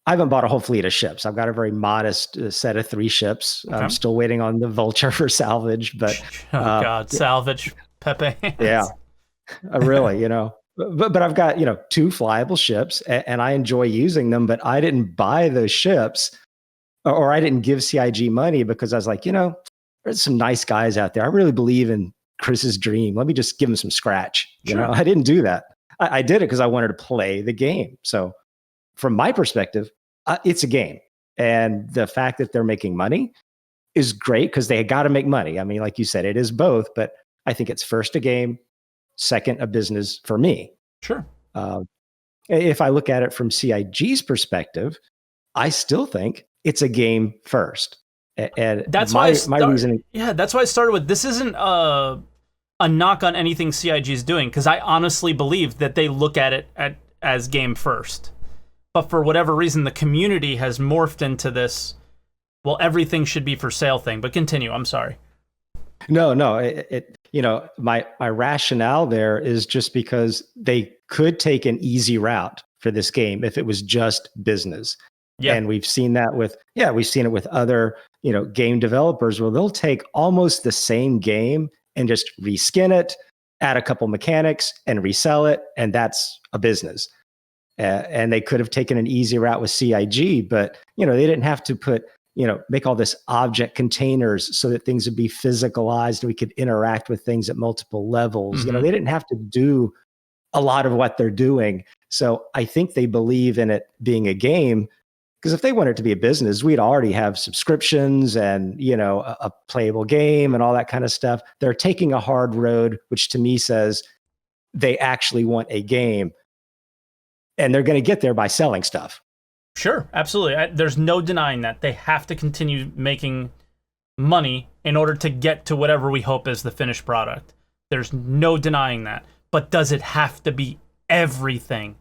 I haven't bought a whole fleet of ships. I've got a very modest set of 3 ships. Okay. I'm still waiting on the Vulture for salvage, but Oh God, salvage Pepe. yeah, really, but I've got, 2 flyable ships and I enjoy using them, but I didn't buy those ships or I didn't give CIG money because I was like, there's some nice guys out there. I really believe in Chris's dream. Let me just give him some scratch. Sure. I didn't do that. I did it because I wanted to play the game. So from my perspective, it's a game. And the fact that they're making money is great because they got to make money. I mean, like you said, it is both, but I think it's first a game, second a business for me. Sure. If I look at it from CIG's perspective, I still think it's a game first. And that's my why reasoning. Yeah, that's why I started with this isn't a knock on anything CIG is doing, because I honestly believe that they look at it as game first. But for whatever reason, the community has morphed into this, well, everything should be for sale thing. But continue. I'm sorry. No. My rationale there is just because they could take an easy route for this game if it was just business. Yeah. And we've seen it with other, game developers where they'll take almost the same game and just reskin it, add a couple mechanics and resell it. And that's a business. And they could have taken an easy route with CIG, but, they didn't have to make all this object containers so that things would be physicalized and we could interact with things at multiple levels. Mm-hmm. They didn't have to do a lot of what they're doing. So I think they believe in it being a game, because if they wanted it to be a business, we'd already have subscriptions and, a playable game and all that kind of stuff. They're taking a hard road, which to me says they actually want a game, and they're going to get there by selling stuff. Sure, absolutely. There's no denying that. They have to continue making money in order to get to whatever we hope is the finished product. There's no denying that. But does it have to be everything?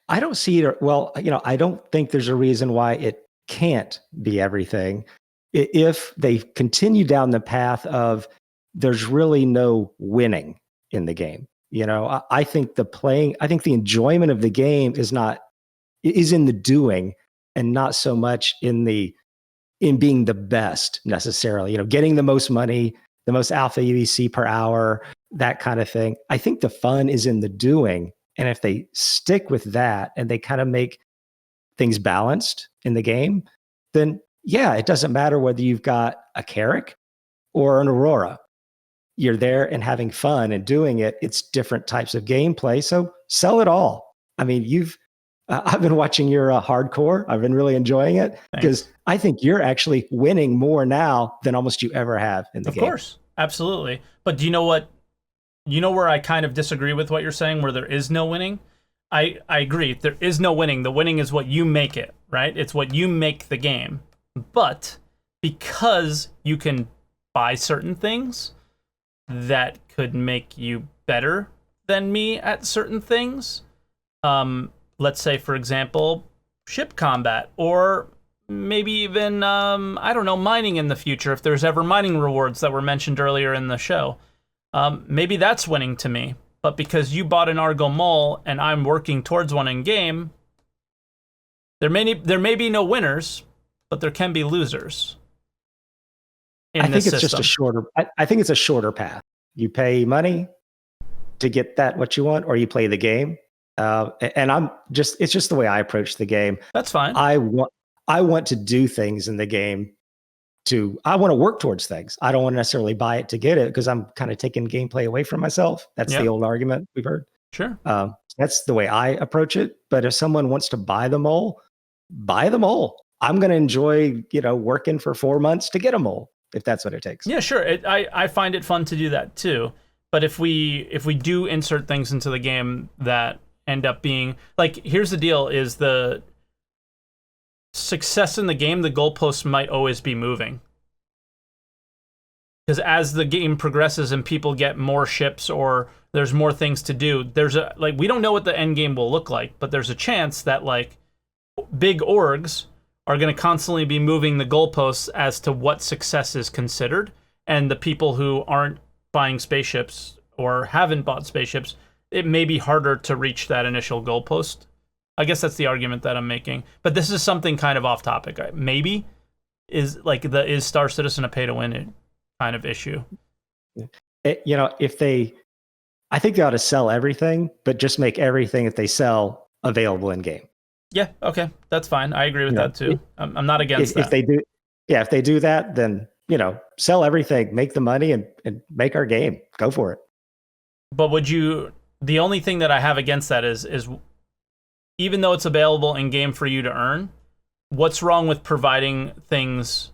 I don't see it. Well, I don't think there's a reason why it can't be everything. If they continue down the path of there's really no winning in the game. I think the enjoyment of the game is in the doing and not so much in being the best necessarily, getting the most money, the most alpha UEC per hour, that kind of thing. I think the fun is in the doing. And if they stick with that and they kind of make things balanced in the game, then yeah, it doesn't matter whether you've got a Carrack or an Aurora. You're there and having fun and doing it. It's different types of gameplay. So sell it all. I mean, I've been watching your hardcore. I've been really enjoying it because I think you're actually winning more now than almost you ever have in the game. Of course. Absolutely. But do you know what? You know where I kind of disagree with what you're saying, where there is no winning? I agree. There is no winning. The winning is what you make it, right? It's what you make the game. But because you can buy certain things that could make you better than me at certain things, let's say, for example, ship combat, or maybe even, mining in the future, if there's ever mining rewards that were mentioned earlier in the show. Maybe that's winning to me, but because you bought an Argo Mole and I'm working towards one in game, there may be no winners, but there can be losers. I think it's just a shorter. I think it's a shorter path. You pay money to get what you want, or you play the game. And it's just the way I approach the game. That's fine. I want to do things in the game. I want to work towards things. I don't want to necessarily buy it to get it because I'm kind of taking gameplay away from myself. That's the old argument we've heard. Sure. That's the way I approach it. But if someone wants to buy the mole, buy the mole. I'm going to enjoy, working for 4 months to get a mole if that's what it takes. Yeah, sure. I find it fun to do that too. But if we do insert things into the game that end up being like, here's the deal: is the success in the game, the goalposts might always be moving. Because as the game progresses and people get more ships or there's more things to do, we don't know what the end game will look like, but there's a chance that big orgs are going to constantly be moving the goalposts as to what success is considered. And the people who aren't buying spaceships or haven't bought spaceships, it may be harder to reach that initial goalpost I guess that's the argument that I'm making. But this is something kind of off topic. Maybe is Star Citizen a pay to win kind of issue? I think they ought to sell everything, but just make everything that they sell available in game. Yeah, okay, that's fine. I agree with that too. I'm not against that. If they do that, then sell everything, make the money, and make our game. Go for it. But the only thing that I have against that is even though it's available in game for you to earn, what's wrong with providing things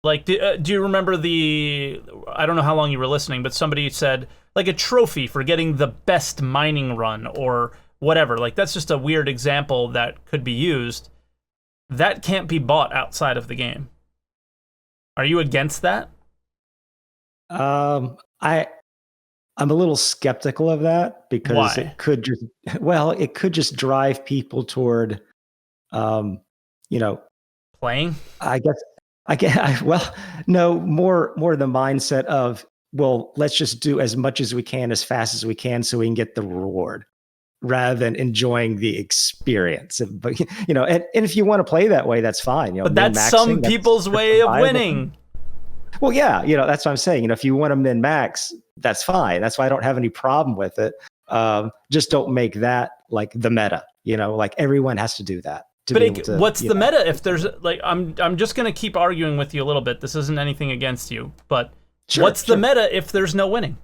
like, do you remember I don't know how long you were listening, but somebody said like a trophy for getting the best mining run or whatever. Like, that's just a weird example that could be used. That can't be bought outside of the game. Are you against that? I'm a little skeptical of that because Why? it could just drive people toward, playing. No, more the mindset of, well, let's just do as much as we can as fast as we can so we can get the reward, rather than enjoying the experience. But and if you want to play that way, that's fine. But that's some people's way of winning. Well, yeah, that's what I'm saying. If you want to min max, that's fine. That's why I don't have any problem with it. Just don't make that like the meta. Like everyone has to do that. But what's the meta if there's like I'm just gonna keep arguing with you a little bit. This isn't anything against you, but what's the meta if there's no winning?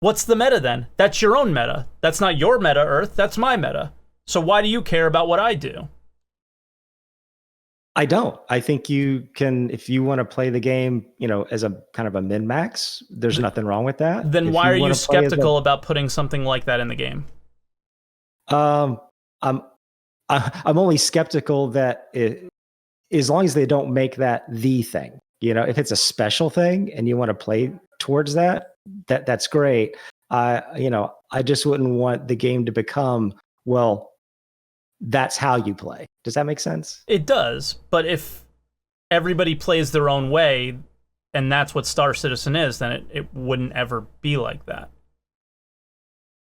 What's the meta then? That's your own meta. That's not your meta, Earth. That's my meta. So why do you care about what I do? I don't. I think you can, if you want to play the game, as a kind of a min max. There's nothing wrong with that. Then why are you skeptical about putting something like that in the game? I'm only skeptical that as long as they don't make that the thing, if it's a special thing and you want to play towards that's great. I just wouldn't want the game to become, well, that's how you play. Does that make sense? It does. But if everybody plays their own way and that's what Star Citizen is, then it wouldn't ever be like that.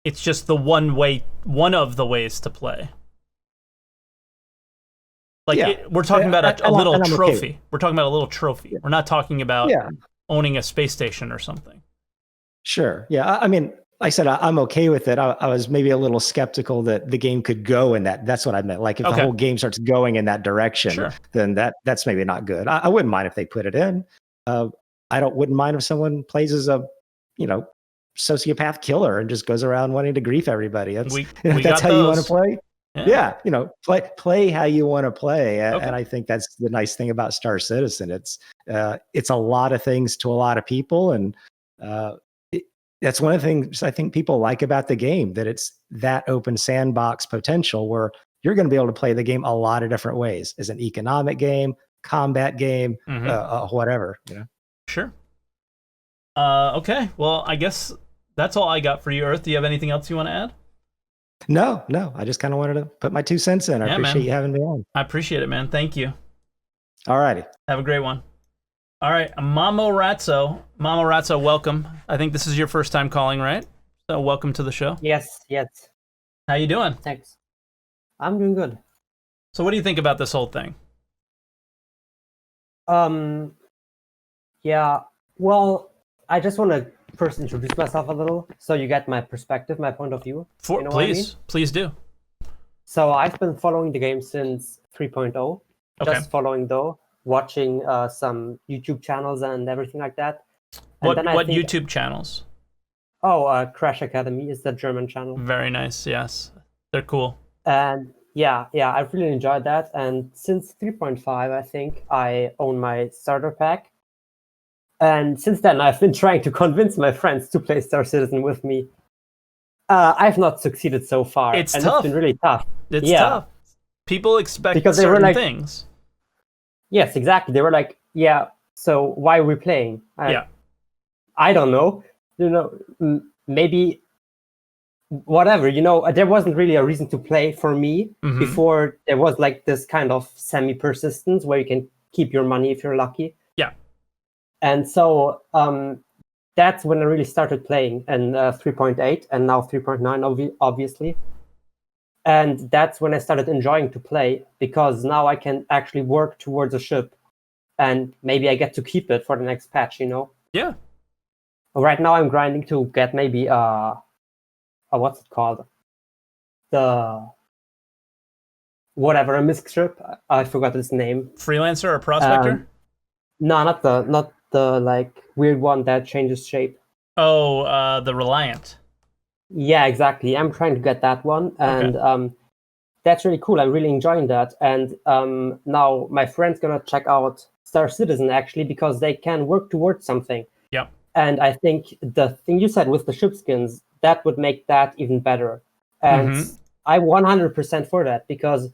It's just one of the ways to play. Like, we're talking about a little trophy. Okay. We're talking about a little trophy. Yeah. We're not talking about owning a space station or something. Sure. Yeah. I mean, like I said, I'm okay with it. I was maybe a little skeptical that the game could go in that. That's what I meant. Like, if the whole game starts going in that direction, then that's maybe not good. I wouldn't mind if they put it in. Wouldn't mind if someone plays as a, sociopath killer and just goes around wanting to grief everybody. That's how you want to play. Yeah, play how you want to play, and I think that's the nice thing about Star Citizen. It's a lot of things to a lot of people, and that's one of the things I think people like about the game, that it's that open sandbox potential where you're going to be able to play the game a lot of different ways, as an economic game, combat game, whatever. Sure. Okay. Well, I guess that's all I got for you, Earth. Do you have anything else you want to add? No. I just kind of wanted to put my 2 cents in. I appreciate you having me on. I appreciate it, man. Thank you. All righty. Have a great one. All right, Mamo Ratso. Mamo Ratso, welcome. I think this is your first time calling, right? So welcome to the show. Yes. How you doing? Thanks. I'm doing good. So what do you think about this whole thing? Yeah. Well, I just want to first introduce myself a little, so you get my perspective, my point of view. Please do. So I've been following the game since 3.0. Just following though, watching some YouTube channels and everything like that. And what YouTube channels? Oh, Crash Academy is the German channel. Very nice. Yes, they're cool. And yeah, I've really enjoyed that. And since 3.5, I think I own my starter pack. And since then, I've been trying to convince my friends to play Star Citizen with me. I've not succeeded so far. It's tough. It's been really tough. It's tough. People expect certain things. Yes, exactly. They were like, yeah, so why are we playing? I don't know. Maybe whatever. There wasn't really a reason to play for me before there was like this kind of semi-persistence where you can keep your money if you're lucky. Yeah. And so that's when I really started playing in 3.8 and now 3.9, obviously. And that's when I started enjoying to play, because now I can actually work towards a ship, and maybe I get to keep it for the next patch, you know? Yeah. Right now I'm grinding to get maybe what's it called? The whatever, a misc ship. I forgot its name. Freelancer or prospector? No, not the like weird one that changes shape. Oh, the Reliant. Yeah, exactly. I'm trying to get that one, and that's really cool. I'm really enjoying that. And now my friend's gonna check out Star Citizen actually, because they can work towards something. Yep. And I think the thing you said with the ship skins, that would make that even better. And I'm 100% for that, because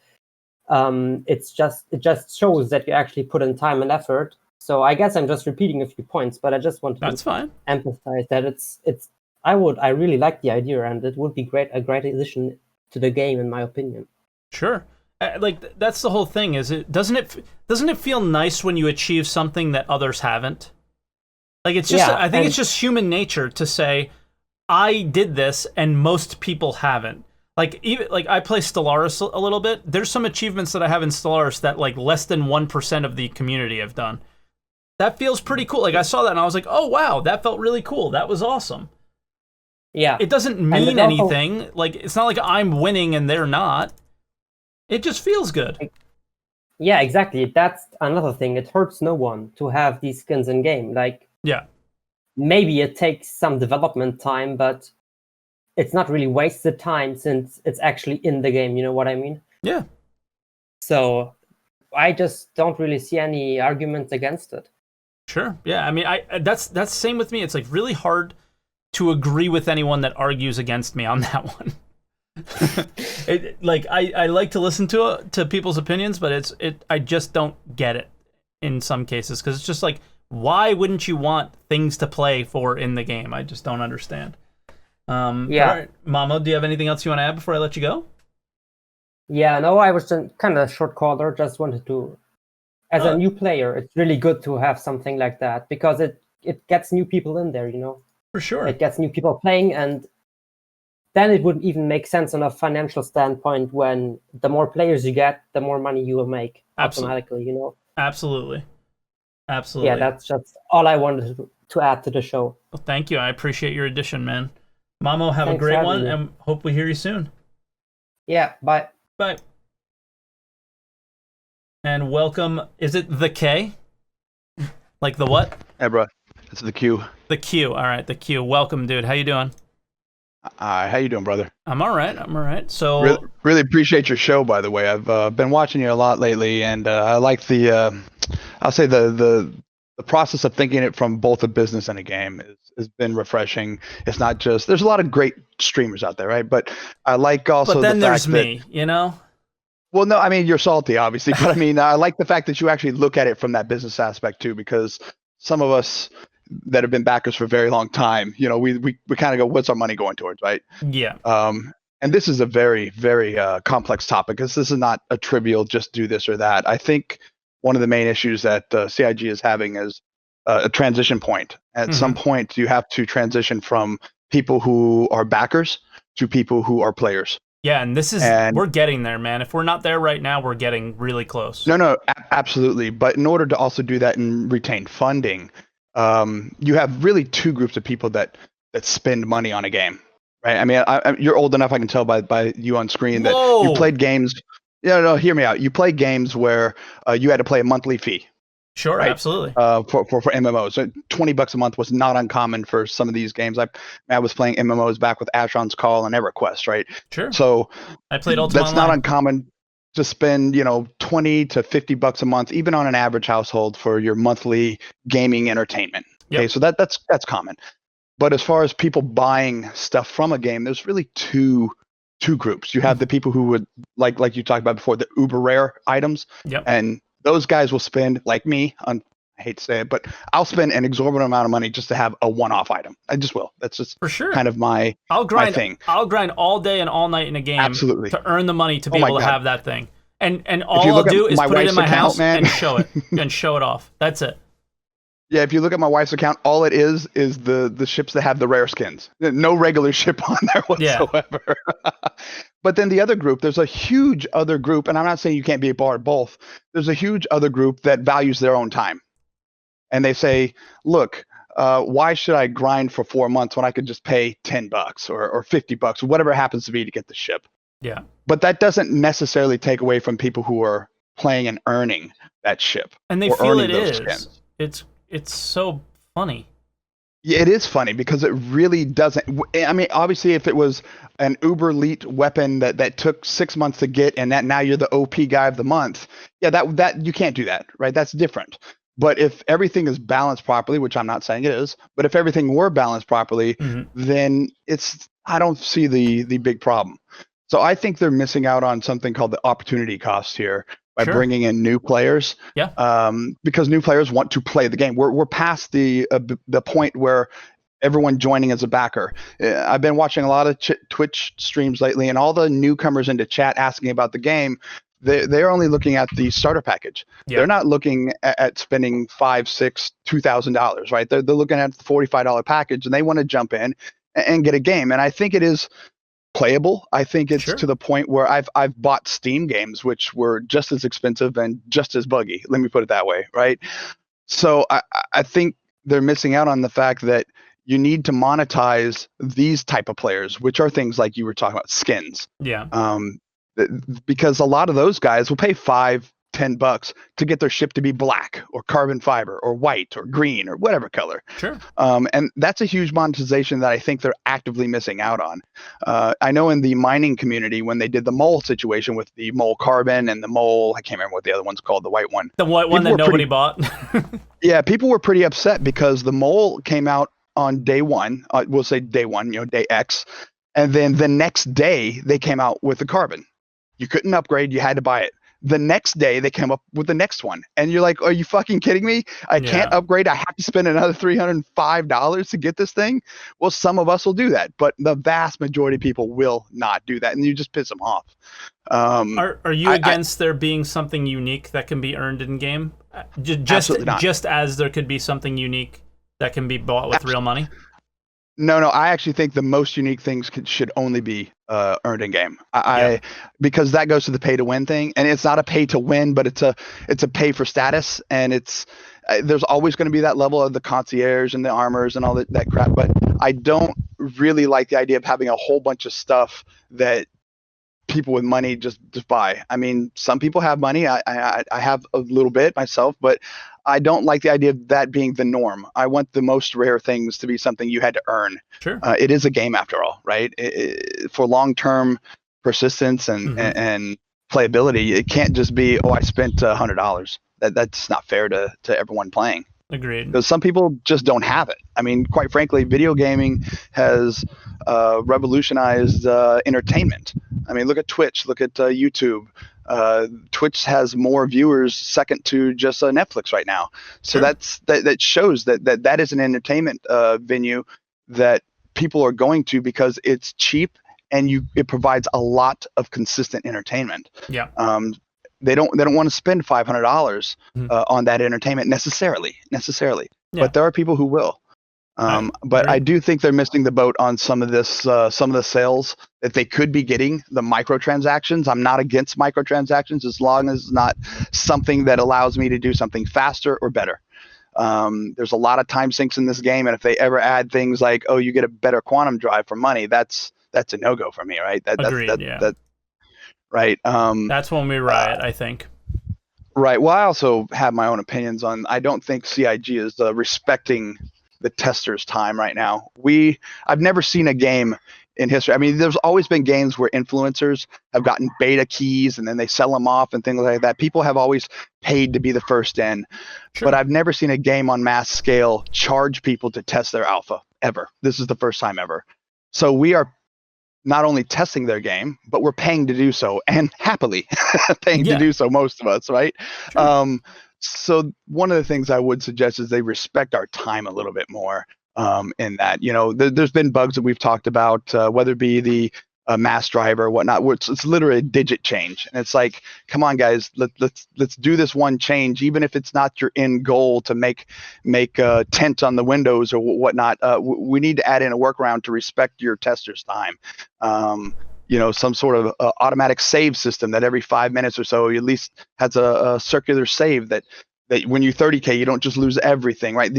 it just shows that you actually put in time and effort. So I guess I'm just repeating a few points, but I just want to emphasize that it's I really like the idea, and it would be a great addition to the game, in my opinion. Sure. Like that's the whole thing. Doesn't it feel nice when you achieve something that others haven't? Like it's just I think it's just human nature to say, I did this and most people haven't. Like even like I play Stellaris a little bit. There's some achievements that I have in Stellaris that like less than 1% of the community have done. That feels pretty cool. Like I saw that and I was like, oh wow, that felt really cool. That was awesome. Yeah. It doesn't mean anything. Like it's not like I'm winning and they're not. It just feels good. Yeah, exactly. That's another thing. It hurts no one to have these skins in game. Like, yeah, maybe it takes some development time, but it's not really wasted time since it's actually in the game. You know what I mean? Yeah. So I just don't really see any arguments against it. Sure. Yeah. I mean, that's the same with me. It's like really hard to agree with anyone that argues against me on that one. I like to listen to people's opinions, but I just don't get it in some cases, because it's just like, why wouldn't you want things to play for in the game? I just don't understand. Yeah. All right, Mamo, do you have anything else you want to add before I let you go? Yeah, no, I was kind of short caller. Just wanted to, as a new player, it's really good to have something like that, because it gets new people in there, you know? For sure. It gets new people playing, and then it wouldn't even make sense on a financial standpoint when the more players you get, the more money you will make automatically, you know? Absolutely. Yeah, that's just all I wanted to add to the show. Well, thank you. I appreciate your addition, man. Mamo, have a great one, and hope we hear you soon. Yeah, bye. Bye. And welcome. Is it the K? Like the what? Hey, bro. It's the Q. The Q. All right, the Q. Welcome, dude. How you doing? How you doing, brother? I'm all right. So really appreciate your show, by the way. I've been watching you a lot lately, and I like the I'll say the process of thinking it from both a business and a game has been refreshing. It's not just, there's a lot of great streamers out there, right? But I like also but then the there's fact me, you know? Well, no, I mean, you're salty, obviously, but I mean, I like the fact that you actually look at it from that business aspect too, because some of us that have been backers for a very long time, you know, we kind of go, what's our money going towards, right? Yeah. And this is a very, very complex topic, because this is not a trivial just do this or that. I think one of the main issues that CIG is having is a transition point. At some point, you have to transition from people who are backers to people who are players. Yeah, and we're getting there, man. If we're not there right now, we're getting really close. No, absolutely. But in order to also do that and retain funding, you have really two groups of people that spend money on a game, right? I mean, you're old enough, I can tell by you on screen that you played games. No, hear me out. You played games where you had to pay a monthly fee. Sure, right? Absolutely. For MMOs, so $20 a month was not uncommon for some of these games. I was playing MMOs back with Asheron's Call and EverQuest, right? Sure. So I played Ultima That's Online. not uncommon to spend, $20 to $50 a month, even on an average household, for your monthly gaming entertainment. Yep. Okay, so that's common. But as far as people buying stuff from a game, there's really two groups. You have the people who would like you talked about before, the uber rare items. Yep. And those guys will spend, like me, I hate to say it, but I'll spend an exorbitant amount of money just to have a one-off item. I just will. That's just for sure kind of my thing. I'll grind all day and all night in a game to earn the money to be able to have that thing. And all I'll do is put it in my house and show it off. That's it. Yeah, if you look at my wife's account, all it is the ships that have the rare skins. No regular ship on there whatsoever. But then the other group, there's a huge other group, and I'm not saying you can't be a part of both. There's a huge other group that values their own time. And they say, look, why should I grind for 4 months when I could just pay $10 or $50 or whatever it happens to be to get the ship? Yeah. But that doesn't necessarily take away from people who are playing and earning that ship. And they or feel earning it those is. skins. It's so funny. Yeah, it is funny because it really doesn't. I mean, obviously, if it was an uber elite weapon that took 6 months to get, and that now you're the OP guy of the month, yeah, that you can't do that, right? That's different. But if everything is balanced properly, which I'm not saying it is, but if everything were balanced properly, then I don't see the big problem. So I think they're missing out on something called the opportunity cost here by bringing in new players. Yeah. Because new players want to play the game. We're past the point where everyone joining as a backer. I've been watching a lot of Twitch streams lately, and all the newcomers into chat asking about the game. They're only looking at the starter package. They're not looking at spending $5,000, $6,000, $2,000, right? They're looking at the $45 package, and they want to jump in and get a game. And I think it is playable. I think it's to the point where I've bought Steam games which were just as expensive and just as buggy. Let me put it that way, right? So I think they're missing out on the fact that you need to monetize these type of players, which are things like you were talking about, skins. Yeah. Because a lot of those guys will pay $5-10 to get their ship to be black or carbon fiber or white or green or whatever color. Sure. And that's a huge monetization that I think they're actively missing out on. I know in the mining community, when they did the mole situation with the mole carbon and the mole, I can't remember what the other one's called, the white one. The white one that nobody bought. Yeah, people were pretty upset because the mole came out on day one. We'll say day one, day X. And then the next day they came out with the carbon. You couldn't upgrade. You had to buy it. The next day they came up with the next one. And you're like, are you fucking kidding me? I can't upgrade. I have to spend another $305 to get this thing. Well, some of us will do that, but the vast majority of people will not do that. And you just piss them off. Are you against there being something unique that can be earned in game? Absolutely not. Just as there could be something unique that can be bought with real money? No, I actually think the most unique things should only be earned in game. Because that goes to the pay to win thing, and it's not a pay to win, but it's a pay for status, and there's always going to be that level of the concierge and the armors and all that crap. But I don't really like the idea of having a whole bunch of stuff that people with money just buy. I mean, some people have money. I have a little bit myself, but I don't like the idea of that being the norm. I want the most rare things to be something you had to earn. Sure. It is a game after all, right? For long-term persistence and playability, it can't just be, I spent $100. That's not fair to everyone playing. Agreed. Because some people just don't have it. I mean, quite frankly, video gaming has revolutionized entertainment. I mean, look at Twitch, look at YouTube. Twitch has more viewers second to just Netflix right now. So that shows that is an entertainment venue that people are going to because it's cheap and it provides a lot of consistent entertainment. Yeah. They don't want to spend $500 on that entertainment necessarily. Yeah. But there are people who will. But I do think they're missing the boat on some of this, some of the sales that they could be getting, the microtransactions. I'm not against microtransactions as long as it's not something that allows me to do something faster or better. There's a lot of time sinks in this game, and if they ever add things like, you get a better quantum drive for money, that's a no-go for me, right? Agreed, right. That's when we riot, I think. Right. Well, I also have my own opinions on. I don't think CIG is respecting the testers' time right now. I've never seen a game in history. I mean, there's always been games where influencers have gotten beta keys and then they sell them off and things like that. People have always paid to be the first in, but I've never seen a game on mass scale charge people to test their alpha ever. This is the first time ever. So we are not only testing their game, but we're paying to do so, and happily paying to do so, most of us, right? So one of the things I would suggest is they respect our time a little bit more in that, there's been bugs that we've talked about, whether it be the mass driver or whatnot, where it's literally a digit change. And it's like, come on, guys, let's do this one change, even if it's not your end goal to make tint on the windows or whatnot. We need to add in a workaround to respect your tester's time. Some sort of automatic save system that every 5 minutes or so, at least has a circular save that when you 30K, you don't just lose everything, right?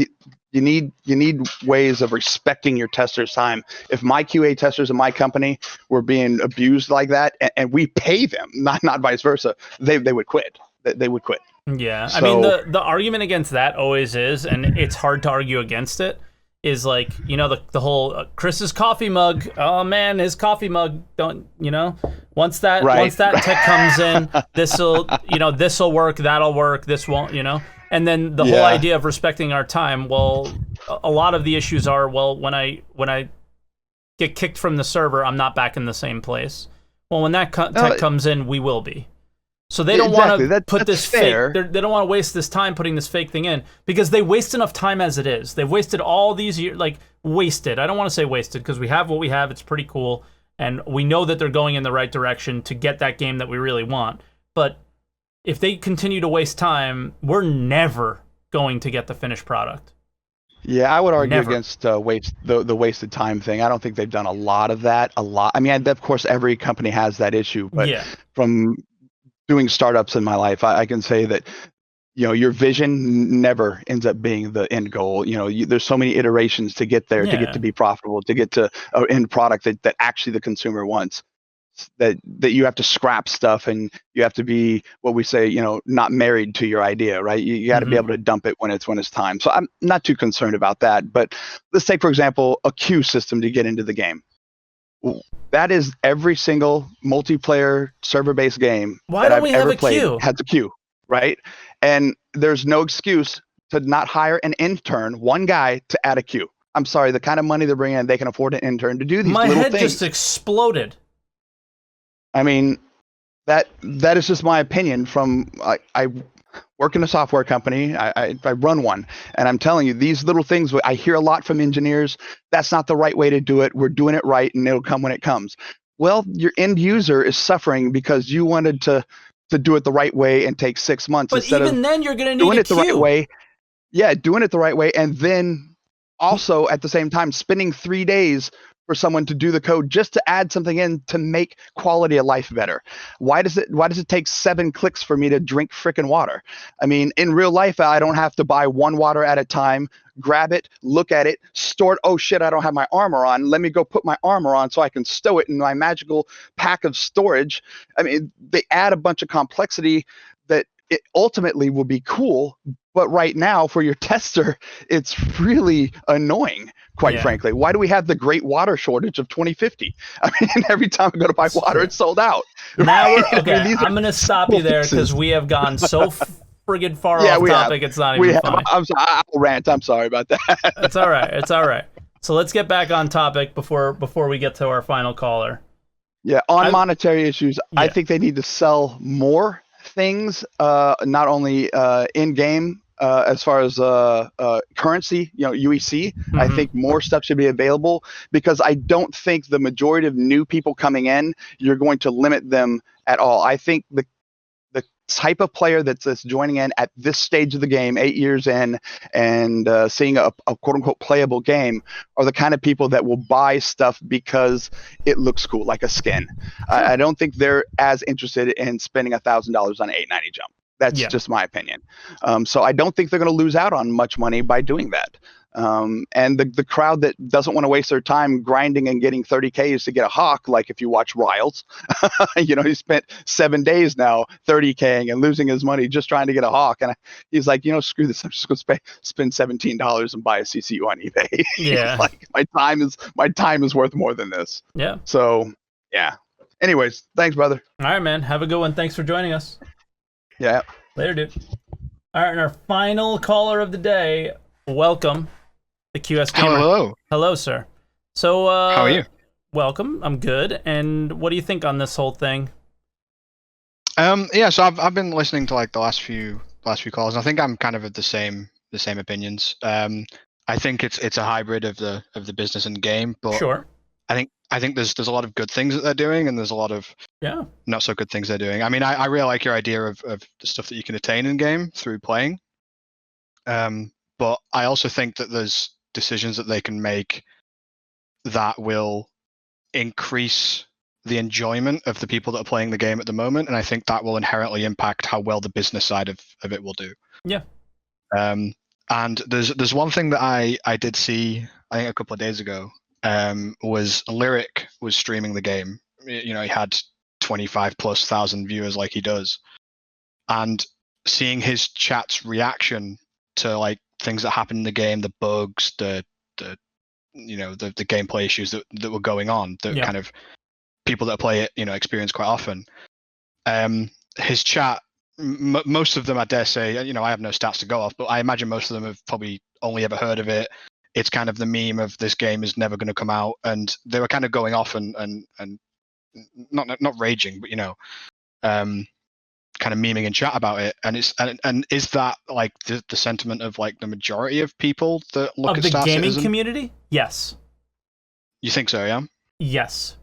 You need ways of respecting your testers' time. If my QA testers in my company were being abused like that, and we pay them, not vice versa, they would quit. They would quit. Yeah, So, I mean the argument against that always is, and it's hard to argue against it, is like, the whole Chris's coffee mug. Oh man, his coffee mug. Don't once that tech comes in, this'll work, that'll work, this won't, And then the whole idea of respecting our time. Well, a lot of the issues are, well, when I get kicked from the server, I'm not back in the same place. Well, when that tech comes in, we will be. So they don't want to put this fake. They don't want to waste this time putting this fake thing in, because they waste enough time as it is. They've wasted all these years, wasted. I don't want to say wasted, because we have what we have. It's pretty cool, and we know that they're going in the right direction to get that game that we really want. But if they continue to waste time, we're never going to get the finished product. Yeah, I would argue against the wasted time thing. I don't think they've done a lot of that. I mean, of course, every company has that issue, but from doing startups in my life, I can say that your vision never ends up being the end goal. There's so many iterations to get there, to get to be profitable, to get to an end product that actually the consumer wants. That you have to scrap stuff, and you have to be, what we say, not married to your idea, right? You got to be able to dump it when it's time. So I'm not too concerned about that. But let's take, for example, a queue system to get into the game. That is every single multiplayer server-based game that I've ever played has a queue, right? And there's no excuse to not hire an intern, one guy, to add a queue. I'm sorry, the kind of money they're bringing in, they can afford an intern to do these little things. My head just exploded. I mean, that is just my opinion. I work in a software company. I run one, and I'm telling you, these little things, I hear a lot from engineers. That's not the right way to do it. We're doing it right, and it'll come when it comes. Well, your end user is suffering because you wanted to do it the right way and take 6 months instead of then you're going to need doing a it the right way. Yeah, doing it the right way, and then also at the same time spending 3 days for someone to do the code just to add something in to make quality of life better. Why does it take 7 clicks for me to drink frickin' water? I mean, in real life, I don't have to buy one water at a time, grab it, look at it, store it. Oh shit, I don't have my armor on. Let me go put my armor on so I can stow it in my magical pack of storage. I mean, they add a bunch of complexity that it ultimately will be cool, but right now for your tester, it's really annoying, quite frankly. Why do we have the great water shortage of 2050? I mean, every time I go to buy water, it's sold out. Now I'm going to stop you there, because we have gone so friggin' far off topic. It's not even funny. I'm sorry, I'll rant. I'm sorry about that. It's all right. It's all right. So let's get back on topic before we get to our final caller. Yeah, monetary issues, I think they need to sell more things, not only in game as far as currency, UEC. I think more stuff should be available, because I don't think the majority of new people coming in, you're going to limit them at all. I think the type of player that's joining in at this stage of the game, 8 years in, and seeing a quote unquote playable game, are the kind of people that will buy stuff because it looks cool, like a skin. I don't think they're as interested in spending $1,000 on an 890 jump. That's just my opinion. So I don't think they're going to lose out on much money by doing that. And the crowd that doesn't want to waste their time grinding and getting 30Ks to get a hawk, like if you watch Riles, he spent 7 days now 30King and losing his money just trying to get a hawk. And he's like, screw this. I'm just going to spend $17 and buy a CCU on eBay. Yeah. Like my time is worth more than this. Yeah. So yeah. Anyways, thanks, brother. All right, man. Have a good one. Thanks for joining us. Yeah. Later, dude. All right, and our final caller of the day. Welcome. The QS Gamer. Hello. Hello, sir. So, how are you? Welcome. I'm good. And what do you think on this whole thing? So I've been listening to like the last few calls, and I think I'm kind of of the same opinions. I think it's a hybrid of the business and game, but sure. I think there's a lot of good things that they're doing, and there's a lot of not so good things they're doing. I mean, I really like your idea of the stuff that you can attain in game through playing. But I also think that there's decisions that they can make that will increase the enjoyment of the people that are playing the game at the moment, and I think that will inherently impact how well the business side of it will do. Yeah. And there's one thing that I did see, I think a couple of days ago, was Lyric was streaming the game. You know, he had 25,000+ viewers like he does, and seeing his chat's reaction to like things that happen in the game, the bugs, the gameplay issues that were going on, that kind of people that play it, you know, experience quite often. His chat, most of them, I dare say, you know, I have no stats to go off, but I imagine most of them have probably only ever heard of it. It's kind of the meme of this game is never going to come out, and they were kind of going off and not raging, but you know, kind of memeing in chat about it. And it's and is that like the sentiment of like the majority of people that look at the Star gaming Citizen? Community? Yes. You think so? Yeah. Yes.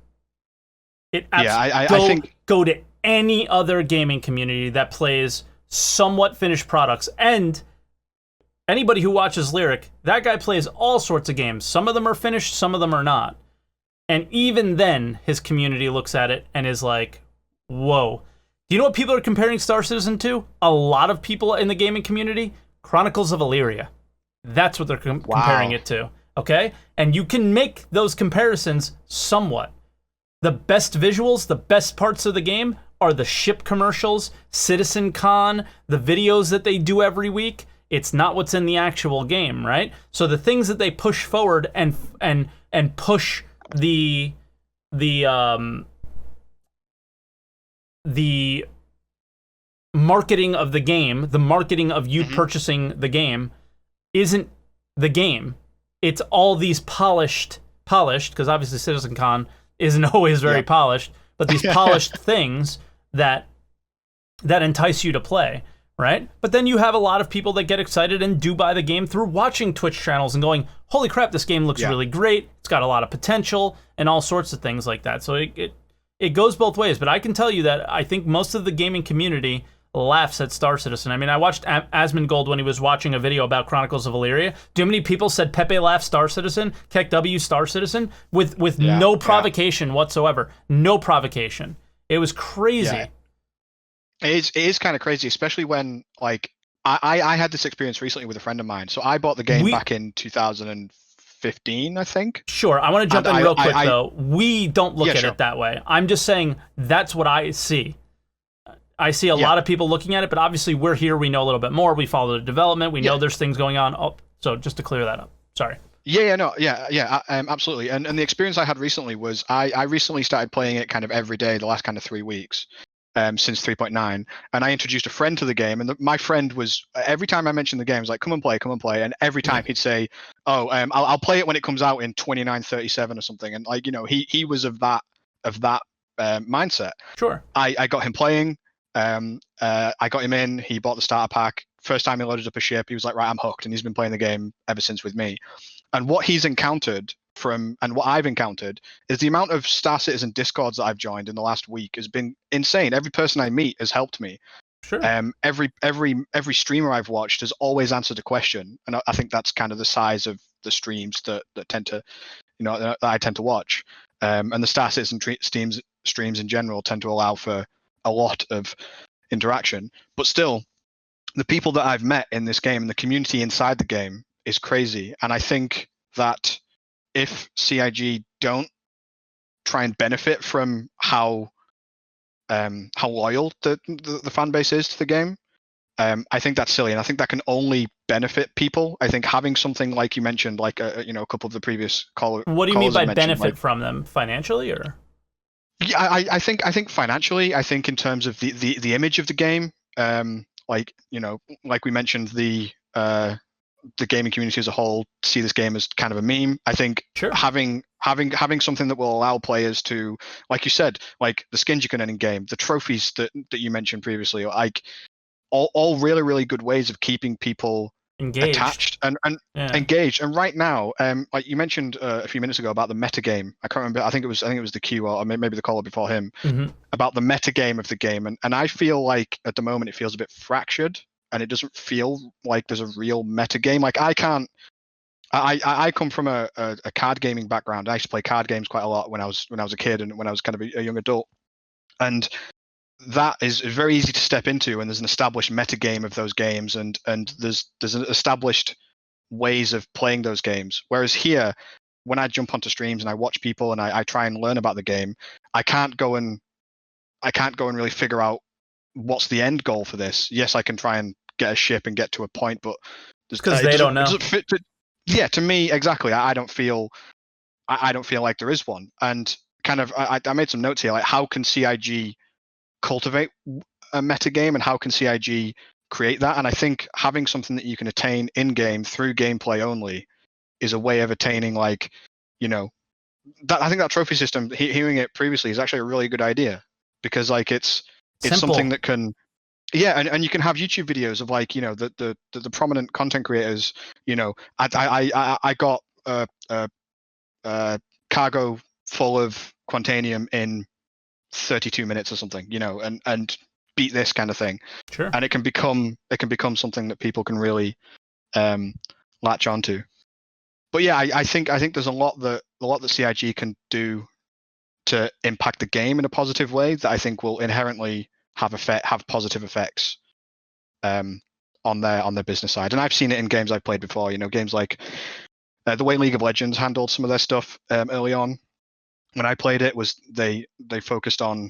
I think go to any other gaming community that plays somewhat finished products, and anybody who watches Lyric, that guy plays all sorts of games. Some of them are finished, some of them are not. And even then, his community looks at it and is like, whoa. Do you know what people are comparing Star Citizen to? A lot of people in the gaming community? Chronicles of Illyria. That's what they're comparing it to. Okay? And you can make those comparisons somewhat. The best visuals, the best parts of the game are the ship commercials, Citizen Con, the videos that they do every week. It's not what's in the actual game, right? So the things that they push forward and push the marketing of the game, the marketing of you purchasing the game, isn't the game. It's all these polished, because obviously Citizen Con isn't always very polished, but these polished things that entice you to play, right? But then you have a lot of people that get excited and do buy the game through watching Twitch channels and going, holy crap, this game looks really great, it's got a lot of potential, and all sorts of things like that. So it goes both ways, but I can tell you that I think most of the gaming community laughs at Star Citizen. I mean, I watched Asmongold when he was watching a video about Chronicles of Illyria. Do you know how many people said Pepe laughs Star Citizen, Keck W Star Citizen, with no provocation whatsoever? No provocation. It was crazy. Yeah. It is kind of crazy, especially when, like, I had this experience recently with a friend of mine. So I bought the game back in 2015, I think. Sure. I want to jump in real quick, though. We don't look at it that way. I'm just saying that's what I see. I see a lot of people looking at it, but obviously we're here. We know a little bit more. We follow the development. We know there's things going on. Oh, so just to clear that up. Sorry. Absolutely. And the experience I had recently was I recently started playing it kind of every day the last kind of 3 weeks. Since 3.9, and I introduced a friend to the game, and my friend was, every time I mentioned the game, was like, come and play, and every time he'd say, I'll play it when it comes out in 2937 or something, and like, you know, he was of that mindset. Sure. I got him playing, I got him in, he bought the starter pack, first time he loaded up a ship, he was like, right, I'm hooked, and he's been playing the game ever since with me. And what he's encountered and what I've encountered is the amount of Star Citizen Discords that I've joined in the last week has been insane. Every person I meet has helped me. Sure. Every streamer I've watched has always answered a question, and I think that's kind of the size of the streams that tend to, you know, that I tend to watch. And the Star Citizen streams in general tend to allow for a lot of interaction. But still, the people that I've met in this game and the community inside the game is crazy. And I think that if CIG don't try and benefit from how loyal the fan base is to the game, I think that's silly, and I think that can only benefit people. I think having something like you mentioned, like a couple of the previous callers. What do you mean by benefit from them financially, or? Yeah, I think financially. I think in terms of the image of the game, like, you know, like we mentioned, the gaming community as a whole see this game as kind of a meme. I think having something that will allow players to, like you said, like the skins you can earn in game, the trophies that you mentioned previously, like all really, really good ways of keeping people attached and engaged. And right now, like you mentioned a few minutes ago about the metagame. I can't remember. I think it was the Q or maybe the caller before him about the metagame of the game. And I feel like at the moment it feels a bit fractured, and it doesn't feel like there's a real metagame. Like I come from a card gaming background. I used to play card games quite a lot when I was a kid and when I was kind of a young adult, and that is very easy to step into, and there's an established metagame of those games, and there's an established ways of playing those games. Whereas here, when I jump onto streams and I watch people and I try and learn about the game, I can't go and really figure out what's the end goal for this. Yes, I can try and get a ship and get to a point, but because they don't know. Yeah, to me, exactly. I don't feel like there is one. And kind of, I made some notes here, like how can CIG cultivate a metagame and how can CIG create that? And I think having something that you can attain in game through gameplay only is a way of attaining, like, that I think that trophy system, hearing it previously, is actually a really good idea, because like it's something that can, and you can have YouTube videos of like, the prominent content creators, I got a cargo full of Quantanium in 32 minutes or something, and beat this kind of thing. Sure. And it can become something that people can really latch onto. But yeah, I think there's a lot that CIG can do to impact the game in a positive way that I think will inherently have positive effects on their business side. And I've seen it in games I've played before. Games like the way League of Legends handled some of their stuff early on. When I played it, was they focused on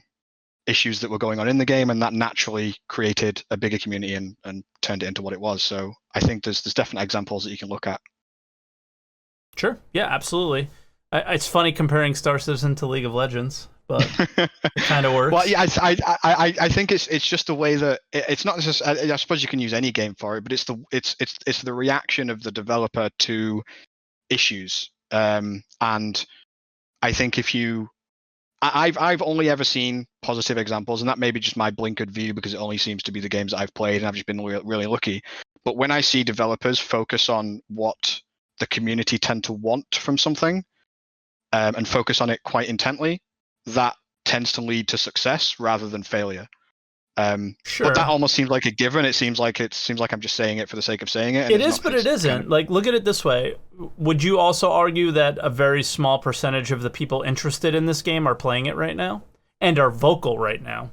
issues that were going on in the game, and that naturally created a bigger community and turned it into what it was. So I think there's definite examples that you can look at. Sure. Yeah, absolutely. It's funny comparing Star Citizen to League of Legends, but it kind of works. Well, yeah, I think it's just the way that it's not just. I suppose you can use any game for it, but it's the reaction of the developer to issues, and I think I've only ever seen positive examples, and that may be just my blinkered view because it only seems to be the games that I've played, and I've just been really lucky. But when I see developers focus on what the community tend to want from something, and focus on it quite intently, that tends to lead to success rather than failure. Sure. But that almost seems like a given. It seems like I'm just saying it for the sake of saying it. It is, but it isn't. Like, look at it this way. Would you also argue that a very small percentage of the people interested in this game are playing it right now and are vocal right now?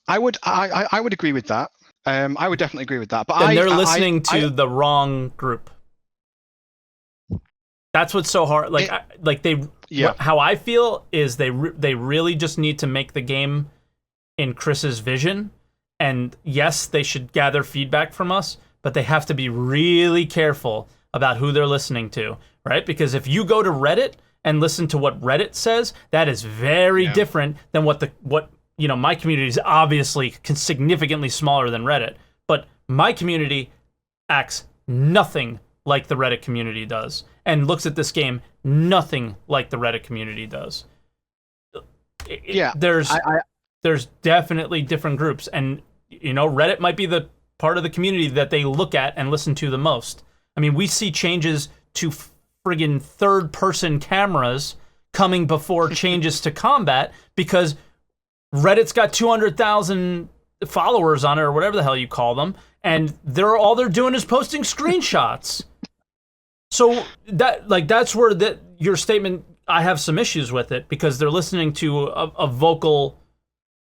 I would agree with that. I would definitely agree with that. But then they're listening to the wrong group. That's what's so hard. How I feel is they really just need to make the game in Chris's vision, and yes, they should gather feedback from us, but they have to be really careful about who they're listening to, right? Because if you go to Reddit and listen to what Reddit says, that is very different than what my community is obviously significantly smaller than Reddit, but my community acts nothing like the Reddit community does, and looks at this game nothing like the Reddit community does. There's definitely different groups, and Reddit might be the part of the community that they look at and listen to the most. I mean, we see changes to friggin' third-person cameras coming before changes to combat because Reddit's got 200,000 followers on it, or whatever the hell you call them, and all they're doing is posting screenshots. So that's where your statement, I have some issues with it, because they're listening to a vocal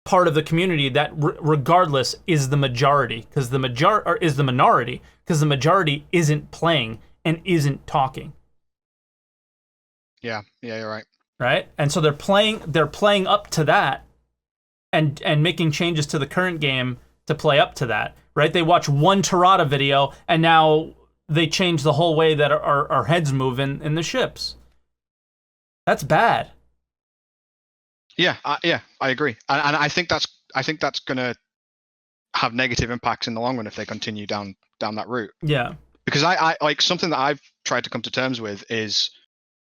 part of the community that regardless is the majority, because the minority, because the majority isn't playing and isn't talking. Yeah, you're right. Right? And so they're playing up to that and making changes to the current game to play up to that. Right? They watch one Tirada video and now they change the whole way that our heads move in the ships. That's bad. Yeah, I agree, and I think that's gonna have negative impacts in the long run if they continue down that route. Yeah, because I like something that I've tried to come to terms with is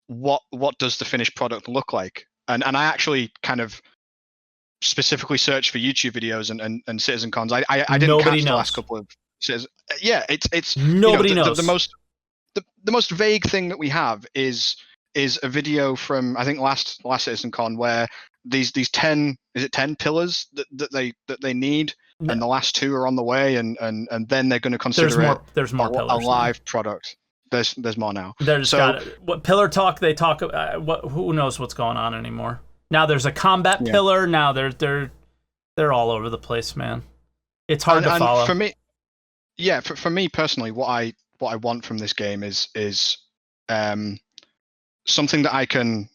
what does the finished product look like, and I actually kind of specifically searched for YouTube videos and CitizenCons. I didn't catch the last couple of says, yeah, it's Nobody knows. The most vague thing that we have is a video from, I think, last CitizenCon, where these 10 pillars that they need, and the last 2 are on the way, and then they're going to consider there's more pillars a live product. There's more now. What pillar talk they talk about, who knows what's going on anymore. Now there's a combat pillar. Now they're all over the place, man. It's hard to follow. For me, for me personally, what I want from this game is something that I can.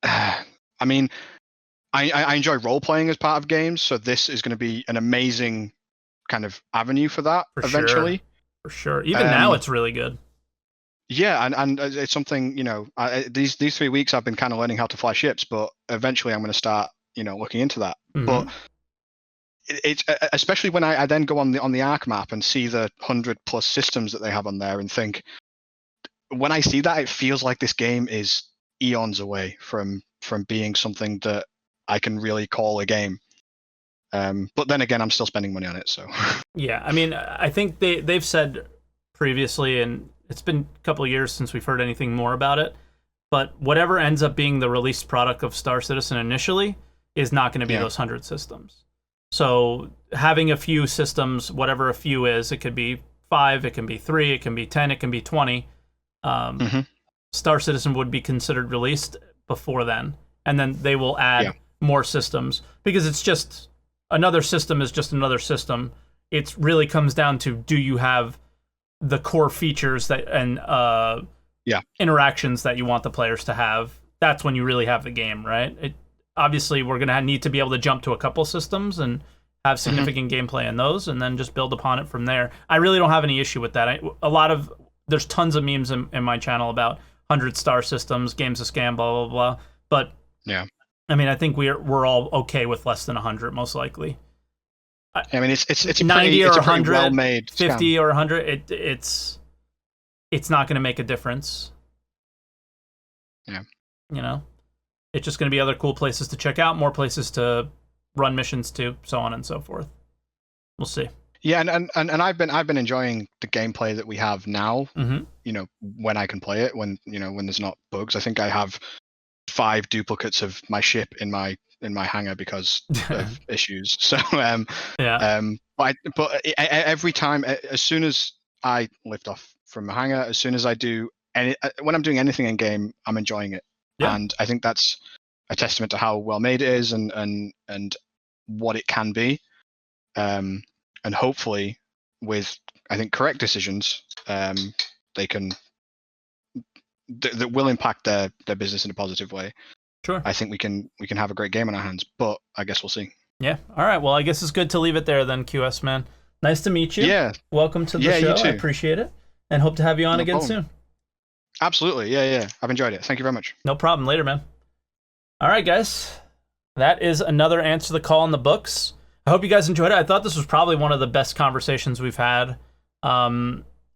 I mean, I enjoy role playing as part of games, so this is going to be an amazing kind of avenue for that eventually. For sure. Even now, it's really good. Yeah, and it's something, these 3 weeks I've been kind of learning how to fly ships, but eventually I'm going to start, looking into that. Mm-hmm. But it's especially when I then go on the Arc map and see the 100+ systems that they have on there, and think, when I see that, it feels like this game is eons away from being something that I can really call a game. But then again, I'm still spending money on it, so. Yeah, I mean, I think they've said previously, and it's been a couple of years since we've heard anything more about it, but whatever ends up being the released product of Star Citizen initially is not going to be those 100 systems. So having a few systems, whatever a few is, it could be 5, it can be 3, it can be 10, it can be 20. Star Citizen would be considered released before then, and then they will add more systems, because it's just... Another system is just another system. It really comes down to, do you have the core features that and interactions that you want the players to have? That's when you really have the game, right? Obviously, we're going to need to be able to jump to a couple systems and have significant gameplay in those, and then just build upon it from there. I really don't have any issue with that. There's tons of memes in my channel about 100-star systems, games a scam, blah, blah, blah. But yeah. I mean, I think we're all okay with less than 100, most likely. I mean, it's a 90 or 100, well-made 50 or 100. It's not going to make a difference. Yeah, it's just going to be other cool places to check out, more places to run missions to, so on and so forth. We'll see. Yeah, and I've been enjoying the gameplay that we have now. Mm-hmm. When I can play it, when there's not bugs. I think I have 5 duplicates of my ship in my hangar because of issues. So but every time, as soon as I lift off from my hangar, as soon as I do when I'm doing anything in game, I'm enjoying it. And I think that's a testament to how well made it is, and what it can be. And hopefully, with, I think, correct decisions, they can that will impact their business in a positive way. Sure. I think we can have a great game on our hands, but I guess we'll see. Yeah. All right. Well, I guess it's good to leave it there then, QS man. Nice to meet you. Yeah. Welcome to the show. You too. I appreciate it, and hope to have you on again soon. Absolutely. Yeah. I've enjoyed it. Thank you very much. No problem. Later, man. All right, guys. That is another Answer the Call in the books. I hope you guys enjoyed it. I thought this was probably one of the best conversations we've had.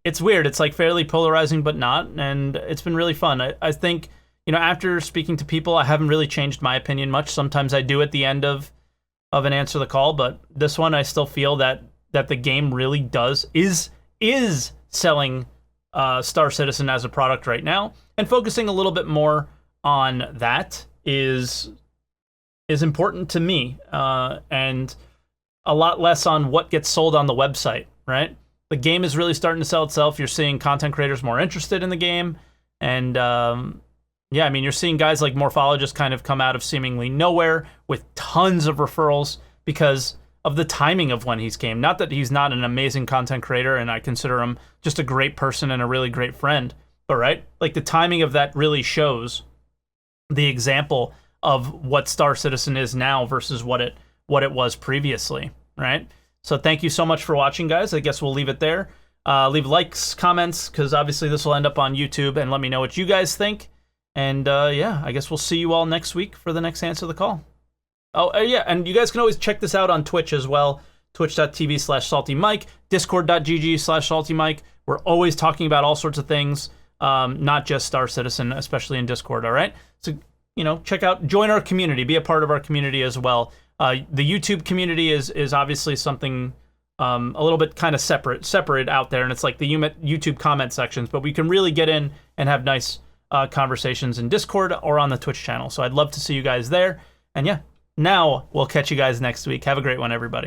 It's weird. It's like fairly polarizing, but not. And it's been really fun. I think, after speaking to people, I haven't really changed my opinion much. Sometimes I do at the end of an Answer the Call, but this one I still feel that the game really is selling Star Citizen as a product right now, and focusing a little bit more on that is important to me, and a lot less on what gets sold on the website, right? The game is really starting to sell itself. You're seeing content creators more interested in the game, and you're seeing guys like Morphologist kind of come out of seemingly nowhere with tons of referrals because of the timing of when he's came. Not that he's not an amazing content creator, and I consider him just a great person and a really great friend, but right? Like, the timing of that really shows the example of what Star Citizen is now versus what it was previously, right? So thank you so much for watching, guys. I guess we'll leave it there. Leave likes, comments, because obviously this will end up on YouTube, and let me know what you guys think. And I guess we'll see you all next week for the next Answer the Call. Oh, yeah, and you guys can always check this out on Twitch as well. Twitch.tv/SaltEMike, Discord.gg/SaltEMike. We're always talking about all sorts of things, not just Star Citizen, especially in Discord, all right? So, check out, join our community, be a part of our community as well. The YouTube community is obviously something a little bit kind of separate out there, and it's like the YouTube comment sections, but we can really get in and have nice conversations in Discord or on the Twitch channel. So I'd love to see you guys there. And yeah, now we'll catch you guys next week. Have a great one, everybody.